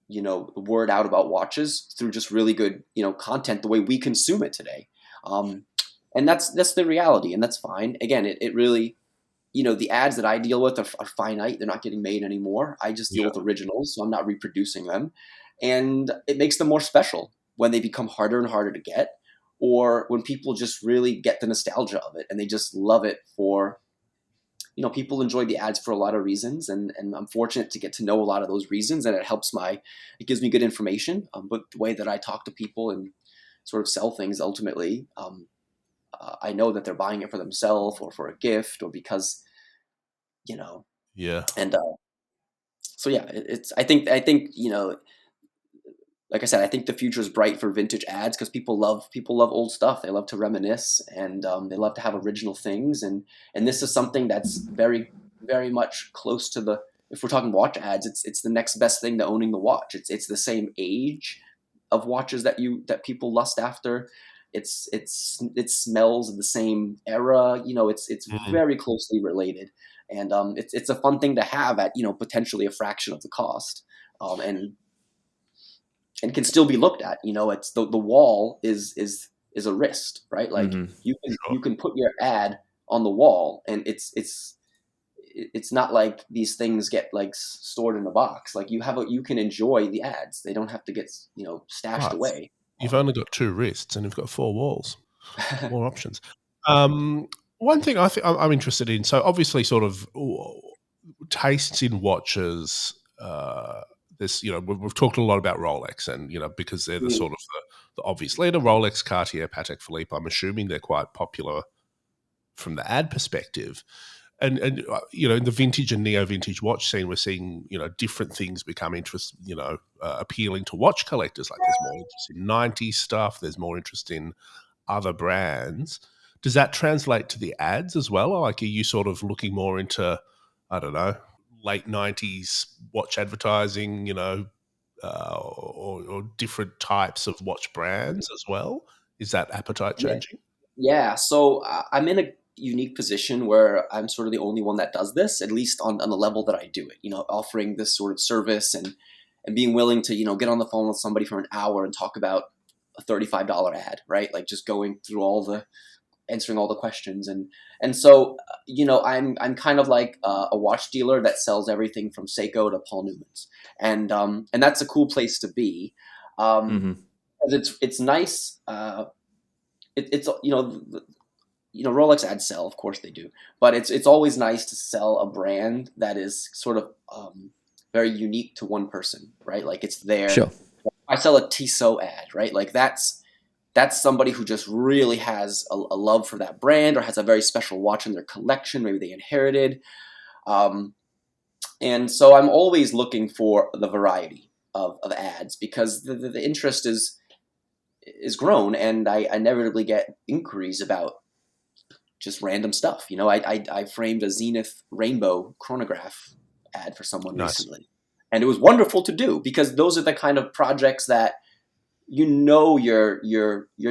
C: the word out about watches through just really good, content, the way we consume it today. And that's the reality, and that's fine. Again, it really, the ads that I deal with are finite. They're not getting made anymore. I just deal with originals, so I'm not reproducing them. And it makes them more special when they become harder and harder to get, or when people just really get the nostalgia of it and they just love it for, people enjoy the ads for a lot of reasons, and I'm fortunate to get to know a lot of those reasons, and it gives me good information. But the way that I talk to people and sort of sell things, ultimately, I know that they're buying it for themselves or for a gift or because, And so I think like I said, I think the future is bright for vintage ads because people love old stuff. They love to reminisce, and they love to have original things. And this is something that's very, very much close to if we're talking watch ads, it's the next best thing to owning the watch. It's the same age. of watches that people lust after. It smells of the same era. It's very closely related, and it's a fun thing to have at potentially a fraction of the cost, and can still be looked at. It's the wall is a wrist, right? Like you can put your ad on the wall, and it's not like these things get like stored in a box. Like you can enjoy the ads. They don't have to get stashed away.
B: You've only got 2 wrists and you've got 4 walls. More options. One thing I'm interested in. So obviously, sort of tastes in watches. This, we've talked a lot about Rolex, and because they're the sort of the obvious leader. Rolex, Cartier, Patek Philippe. I'm assuming they're quite popular from the ad perspective. And in the vintage and neo-vintage watch scene, we're seeing different things become appealing to watch collectors. Like there's more interest in 90s stuff. There's more interest in other brands. Does that translate to the ads as well? Like, are you sort of looking more into, I don't know, late 90s watch advertising, or different types of watch brands as well? Is that appetite changing?
C: Yeah. So I'm in a unique position where I'm sort of the only one that does this, at least on the level that I do it, offering this sort of service and being willing to, get on the phone with somebody for an hour and talk about a $35 ad, right? Like just going through answering all the questions. And so, I'm kind of like a watch dealer that sells everything from Seiko to Paul Newman's. And that's a cool place to be. It's nice. Rolex ads sell, of course they do, but it's always nice to sell a brand that is sort of very unique to one person, right? Like it's there.
A: Sure.
C: I sell a Tissot ad, right? Like that's somebody who just really has a love for that brand, or has a very special watch in their collection. Maybe they inherited. And so I'm always looking for the variety of ads, because the interest is grown, and I inevitably get inquiries about just random stuff. I framed a Zenith Rainbow chronograph ad for someone recently, and it was wonderful to do, because those are the kind of projects that you're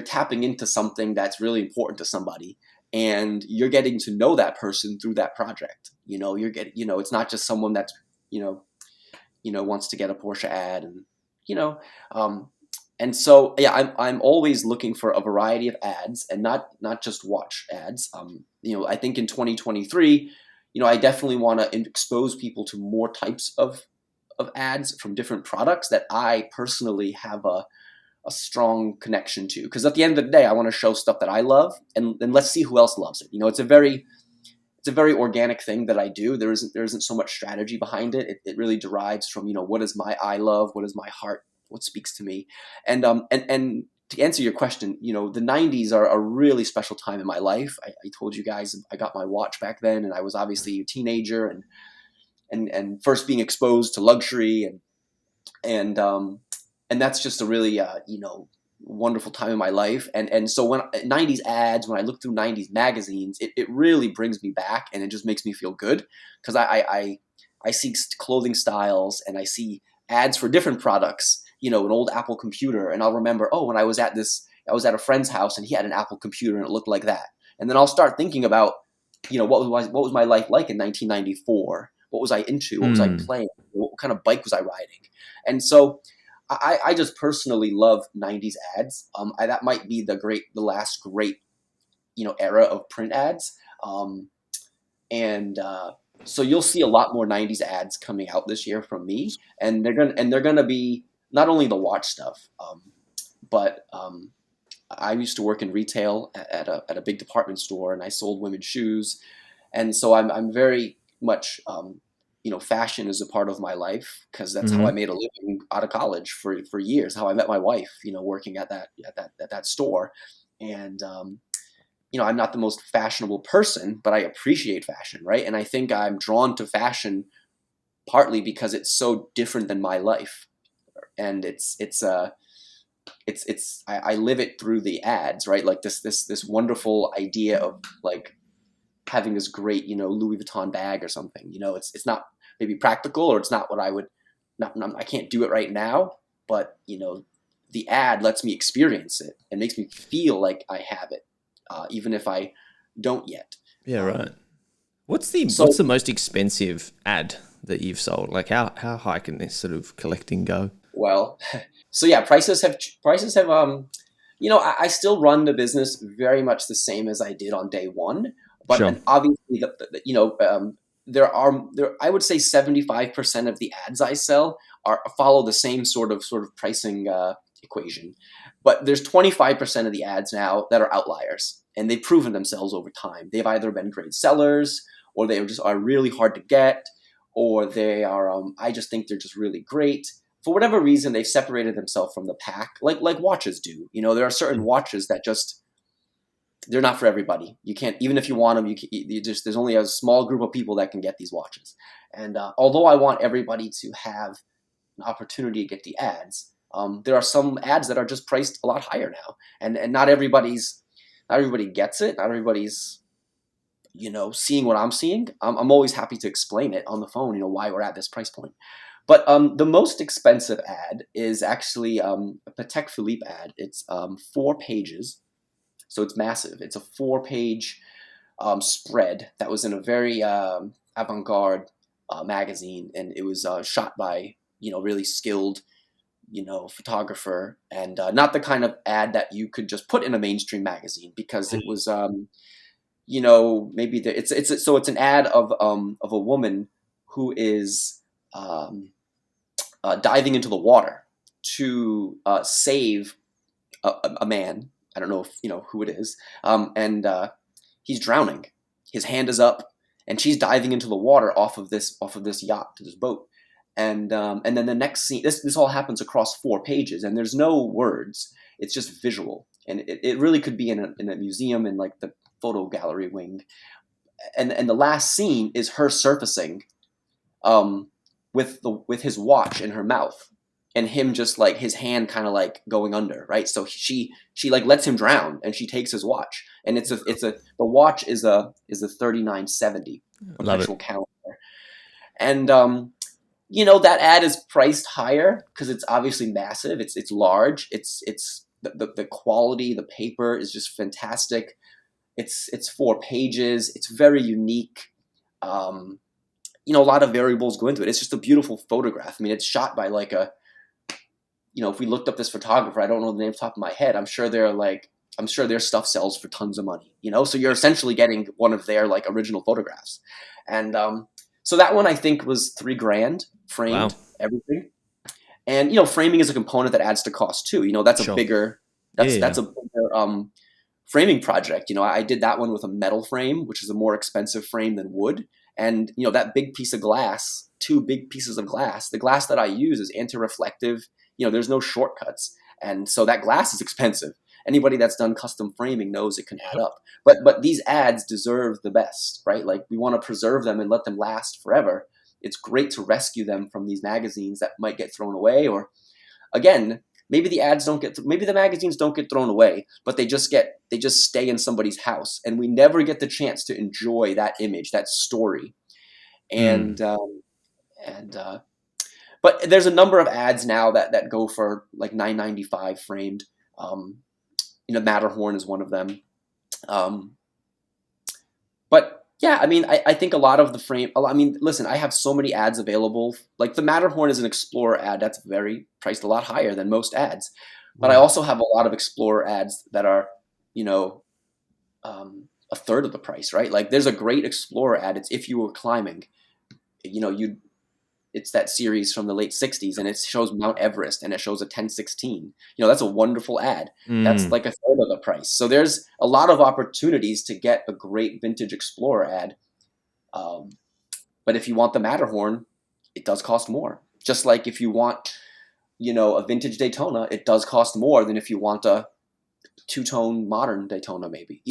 C: tapping into something that's really important to somebody, and you're getting to know that person through that project. You're getting, it's not just someone that's wants to get a Porsche ad, and and so yeah, I'm always looking for a variety of ads, and not just watch ads. I think in 2023, I definitely want to expose people to more types of ads from different products that I personally have a strong connection to, because at the end of the day, I want to show stuff that I love, and let's see who else loves it. It's a very organic thing that I do. There isn't so much strategy behind it. It really derives from what does my eye love, what is my heart, what speaks to me, and to answer your question, the 90s are a really special time in my life. I told you guys I got my watch back then, and I was obviously a teenager and first being exposed to luxury, and that's just a really wonderful time in my life. And so when 90s ads, when I look through 90s magazines, it really brings me back, and it just makes me feel good, because I see clothing styles, and I see ads for different products, an old Apple computer, and I'll remember, when I was at a friend's house and he had an Apple computer and it looked like that. And then I'll start thinking about, what was my life like in 1994? What was I into? What was I playing? What kind of bike was I riding? And so I just personally love 90s ads. That might be the last great, era of print ads. So you'll see a lot more 90s ads coming out this year from me, and they're gonna be not only the watch stuff, but I used to work in retail at a big department store, and I sold women's shoes, and so I'm very much fashion is a part of my life, because that's how I made a living out of college for years. How I met my wife, working at that store, and I'm not the most fashionable person, but I appreciate fashion, right? And I think I'm drawn to fashion partly because it's so different than my life, and I live it through the ads, right? Like this wonderful idea of like having this great, Louis Vuitton bag or something. It's not maybe practical, or it's not what I would. I can't do it right now, but the ad lets me experience it and makes me feel like I have it, even if I don't yet.
A: Yeah, right. What's the most expensive ad that you've sold? Like how high can this sort of collecting go?
C: Well, so yeah, prices have I still run the business very much the same as I did on day one, but
A: Sure.
C: obviously I would say 75% of the ads I sell follow the same sort of pricing equation, but there's 25% of the ads now that are outliers, and they've proven themselves over time. They've either been great sellers, or they just are really hard to get, or they are I just think they're just really great. For whatever reason, they've separated themselves from the pack, like watches do. There are certain watches that just, they're not for everybody. You can't, even if you want them, there's only a small group of people that can get these watches. And although I want everybody to have an opportunity to get the ads, there are some ads that are just priced a lot higher now, and not everybody gets it. Not everybody's seeing what I'm seeing. I'm always happy to explain it on the phone. Why we're at this price point. But the most expensive ad is actually a Patek Philippe ad. It's 4 pages, so it's massive. It's a 4-page spread that was in a very avant-garde magazine, and it was shot by really skilled photographer, and not the kind of ad that you could just put in a mainstream magazine, because it was maybe it's an ad of a woman who is diving into the water to save a man. I don't know if who it is, and he's drowning. His hand is up, and she's diving into the water off of this yacht, to this boat, and then the next scene. This all happens across 4 pages, and there's no words. It's just visual, and it really could be in a museum in like the photo gallery wing, and the last scene is her surfacing, with his watch in her mouth, and him just like his hand kind of like going under, right? So she like lets him drown, and she takes his watch, and the watch is a 3970 perpetual calendar, and that ad is priced higher because it's obviously massive. It's large. It's the quality, the paper is just fantastic. It's 4 pages. It's very unique. A lot of variables go into it. It's just a beautiful photograph. I mean, it's shot by like if we looked up this photographer, I don't know the name off the top of my head. I'm sure their stuff sells for tons of money, so you're essentially getting one of their like original photographs. And so that one I think was $3,000 framed. Wow. Everything. And framing is a component that adds to cost too. That's a bigger framing project. I did that one with a metal frame, which is a more expensive frame than wood. And that big piece of glass, 2 big pieces of glass, the glass that I use is anti-reflective. There's no shortcuts, and so that glass is expensive. Anybody that's done custom framing knows it can add up. But these ads deserve the best, right? Like, we want to preserve them and let them last forever. It's great to rescue them from these magazines that might get thrown away, or again, maybe the magazines don't get thrown away, but they just stay in somebody's house, and we never get the chance to enjoy that image, that story. But there's a number of ads now that go for like $9.95 framed. Matterhorn is one of them. But yeah, I mean, I think a lot of the frame. I mean, listen, I have so many ads available. Like the Matterhorn is an Explorer ad that's priced a lot higher than most ads. But I also have a lot of Explorer ads that are, a third of the price, right? Like there's a great Explorer ad. It's If You Were Climbing, it's that series from the late 60s, and it shows Mount Everest, and it shows a 1016. That's a wonderful ad. That's like a third of the price. So there's a lot of opportunities to get a great vintage Explorer ad. But if you want the Matterhorn, it does cost more. Just like if you want, a vintage Daytona, it does cost more than if you want a 2-tone modern Daytona, maybe.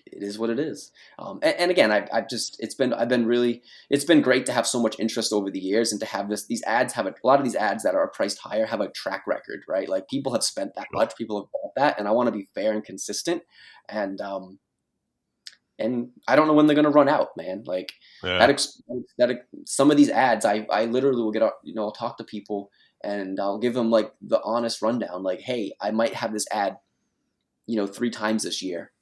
C: It is what it is. And again, it's been great to have so much interest over the years, and to have these ads a lot of these ads that are priced higher have a track record, right? Like people have spent that much, people have bought that, and I want to be fair and consistent. And I don't know when they're going to run out, man. Like that some of these ads, I literally will get, I'll talk to people, and I'll give them like the honest rundown. Like, hey, I might have this ad, 3 times this year.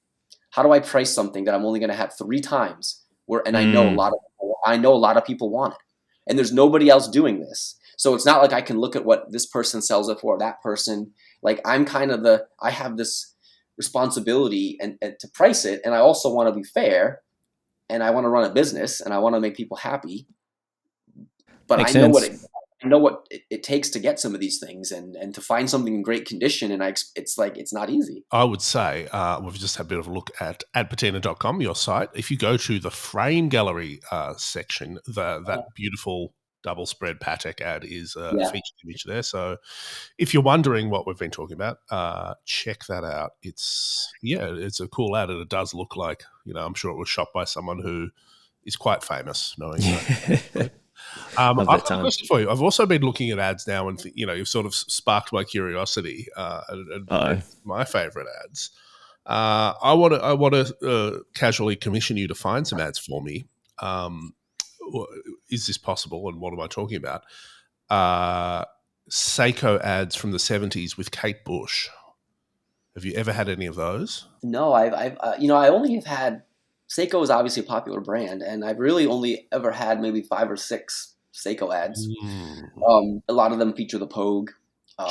C: How do I price something that I'm only going to have 3 times? And I know a lot of people want it, and there's nobody else doing this. So it's not like I can look at what this person sells it for, that person. Like I'm kind of I have this responsibility and to price it, and I also want to be fair, and I want to run a business, and I want to make people happy. But
A: Makes
C: I know
A: sense.
C: what it takes to get some of these things, and to find something in great condition, and it's not easy.
B: I would say we've just had a bit of a look at adpatina.com, your site. If you go to the frame gallery section, that beautiful double spread Patek ad is a featured image there. So if you're wondering what we've been talking about, check that out. It's a cool ad, and it does look like, I'm sure it was shot by someone who is quite famous, knowing that. I've got a question for you. I've also been looking at ads now, and you've sort of sparked my curiosity. And my favorite ads. I want to casually commission you to find some ads for me. Is this possible? And what am I talking about? Seiko ads from the 70s with Kate Bush. Have you ever had any of those?
C: No, I only have had. Seiko is obviously a popular brand, and I've really only ever had maybe 5 or 6 Seiko ads. A lot of them feature the Pogue.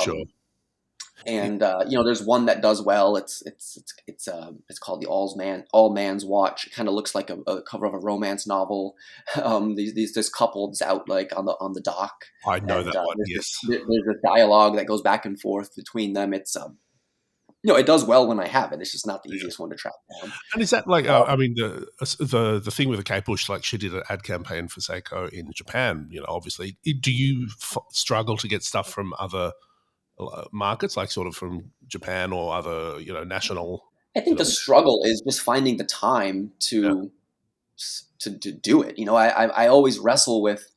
B: Sure.
C: And there's one that does well. It's called the All Man's Watch. It kind of looks like a cover of a romance novel. This couple's out like on the dock.
B: I know that one. Yes.
C: There's a dialogue that goes back and forth between them. It's it does well when I have it. It's just not the easiest one to track down.
B: And is that like, the thing with the Kate Bush, like she did an ad campaign for Seiko in Japan, obviously. Do you struggle to get stuff from other markets, like sort of from Japan or other, national?
C: I think the struggle is just finding the time to do it. I always wrestle with,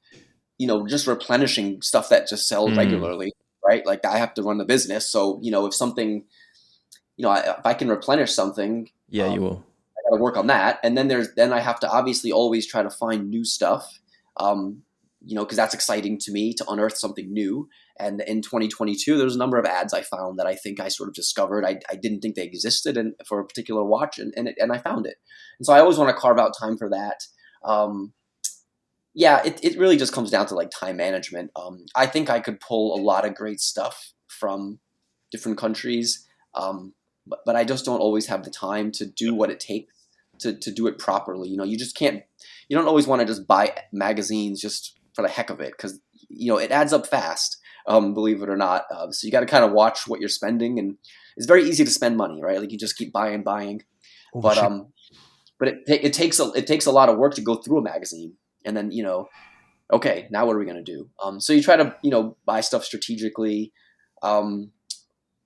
C: just replenishing stuff that just sells regularly, right? Like I have to run the business. So, if something, if I can replenish something,
A: you will.
C: I got to work on that. And then I have to obviously always try to find new stuff, because that's exciting to me to unearth something new. And in 2022, there's a number of ads I found that I think I sort of discovered. I didn't think they existed for a particular watch, and I found it. And so I always want to carve out time for that. It really just comes down to like time management. I think I could pull a lot of great stuff from different countries, but I just don't always have the time to do what it takes to do it properly. You just can't. You don't always want to just buy magazines just for the heck of it, because it adds up fast. Believe it or not. So you got to kind of watch what you're spending, and it's very easy to spend money, right? Like you just keep buying. But it takes a lot of work to go through a magazine, and then okay, now what are we gonna do? So you try to buy stuff strategically,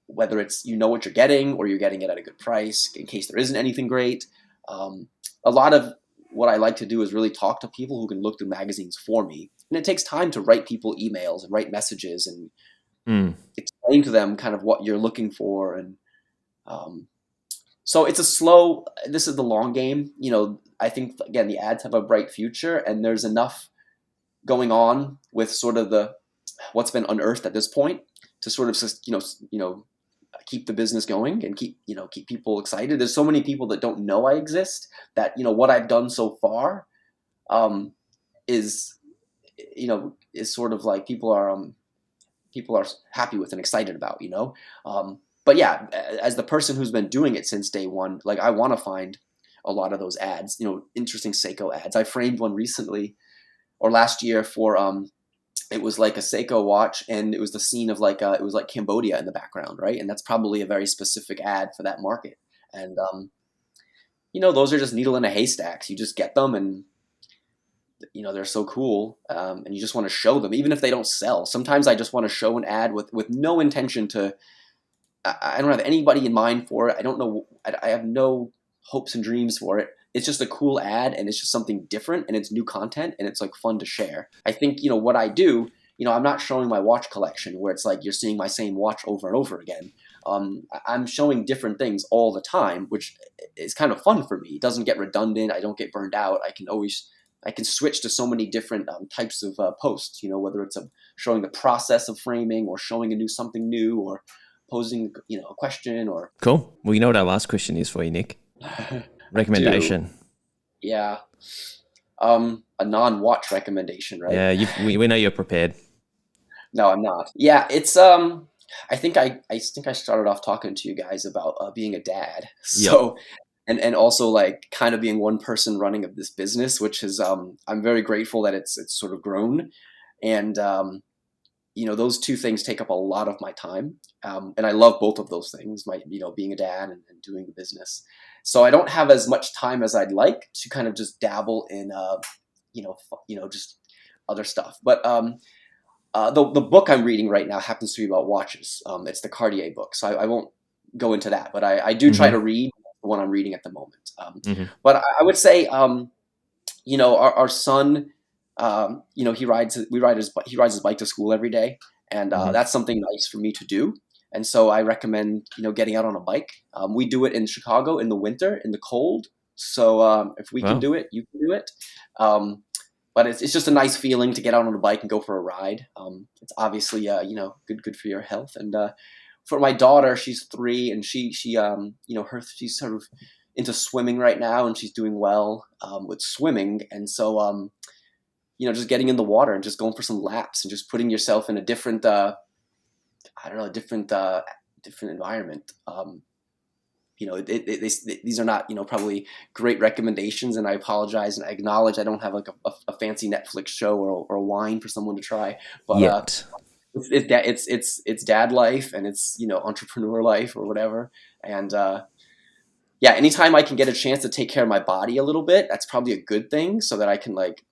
C: whether it's what you're getting or you're getting it at a good price in case there isn't anything great. A lot of what I like to do is really talk to people who can look through magazines for me. And it takes time to write people emails and write messages and explain to them kind of what you're looking for. And so it's this is the long game. I think, again, the ads have a bright future, and there's enough going on with sort of what's been unearthed at this point to sort of, keep the business going and keep people excited. There's so many people that don't know I exist that, what I've done so far is sort of like people are happy with and excited about, but yeah, as the person who's been doing it since day one, like I want to find a lot of those ads, interesting Seiko ads. I framed one recently or last year for, it was like a Seiko watch, and it was the scene of it was like Cambodia in the background, right? And that's probably a very specific ad for that market. And, those are just needle in a haystack. You just get them, and, they're so cool. And you just want to show them, even if they don't sell. Sometimes I just want to show an ad with no intention to, I don't have anybody in mind for it. I don't know. I have no hopes and dreams for it. It's just a cool ad, and it's just something different, and it's new content, and it's like fun to share. I think, what I do, I'm not showing my watch collection where it's like you're seeing my same watch over and over again. I'm showing different things all the time, which is kind of fun for me. It doesn't get redundant. I don't get burned out. I can always I can switch to so many different types of posts, whether it's showing the process of framing or showing something new or posing, a question or.
A: Cool. Well, you know what our last question is for you, Nick? Recommendation.
C: Yeah. A non-watch recommendation, right?
A: Yeah, we know you're prepared.
C: No, I'm not. Yeah, it's I think I started off talking to you guys about being a dad. So and also like kind of being one person running of this business, which is I'm very grateful that it's sort of grown. And those two things take up a lot of my time. And I love both of those things, being a dad and doing the business. So I don't have as much time as I'd like to kind of just dabble in just other stuff. But the book I'm reading right now happens to be about watches. It's the Cartier book, so I won't go into that. But I do try to read the one I'm reading at the moment. But I would say, our son, he rides his bike to school every day, and that's something nice for me to do. And so I recommend, getting out on a bike. We do it in Chicago in the winter, in the cold. So if we can do it, you can do it. But it's just a nice feeling to get out on a bike and go for a ride. It's obviously, good for your health. And for my daughter, she's 3, and she's sort of into swimming right now, and she's doing well with swimming. And so, just getting in the water and just going for some laps and just putting yourself in a different, different environment. These are not, probably great recommendations, and I apologize and I acknowledge I don't have like a fancy Netflix show or a wine for someone to try, but it's dad life, and it's entrepreneur life or whatever, and anytime I can get a chance to take care of my body a little bit, that's probably a good thing, so that I can like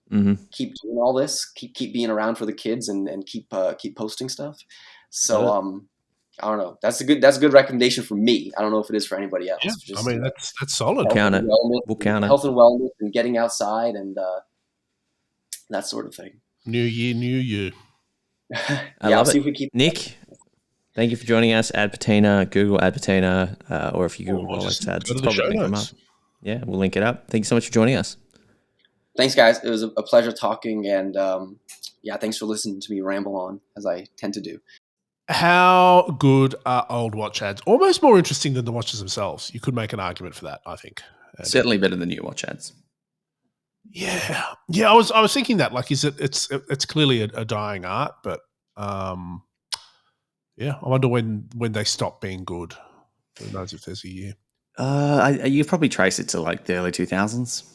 C: keep doing all this, keep being around for the kids, and keep posting stuff. So I don't know. That's a good recommendation for me. I don't know if it is for anybody else.
B: Yeah,
C: Just,
B: that's solid.
A: We'll count it.
C: Health and wellness and getting outside and that sort of thing.
B: New year, new you.
A: I love it. Nick, thank you for joining us. Ad Patina, Google Ad Patina, or if you Google Rolex ads, it's probably going to come up. Yeah, we'll link it up. Thank you so much for joining us.
C: Thanks, guys. It was a pleasure talking, and thanks for listening to me ramble on, as I tend to do.
B: How good are old watch ads? Almost more interesting than the watches themselves. You could make an argument for that, I think.
A: Certainly better than new watch ads.
B: Yeah. I was thinking that, like, it's clearly a dying art, but I wonder when they stop being good. Who knows if there's a year?
A: You probably trace it to like the early 2000s.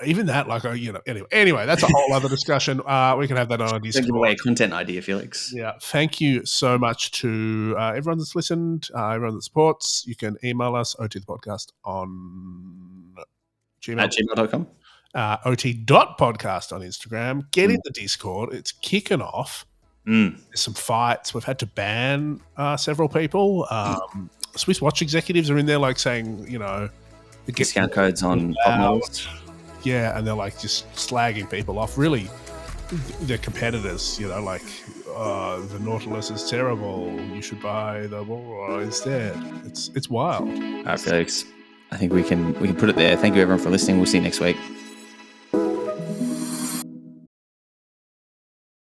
B: Even that, like, anyway, that's a whole other discussion. We can have that on our Discord.
A: Give away a content idea, Felix.
B: Yeah. Thank you so much to everyone that's listened, everyone that supports. You can email us, OTthepodcast on Gmail.
A: At gmail.com.
B: OT.podcast on Instagram. Get in the Discord. It's kicking off. There's some fights. We've had to ban several people. Swiss watch executives are in there, like, saying, the
A: discount codes on top models.
B: Yeah, and they're like just slagging people off. Really, they're competitors, like, the Nautilus is terrible. You should buy the Aurora instead. It's wild.
A: All right, Felix. I think we can put it there. Thank you, everyone, for listening. We'll see you next week.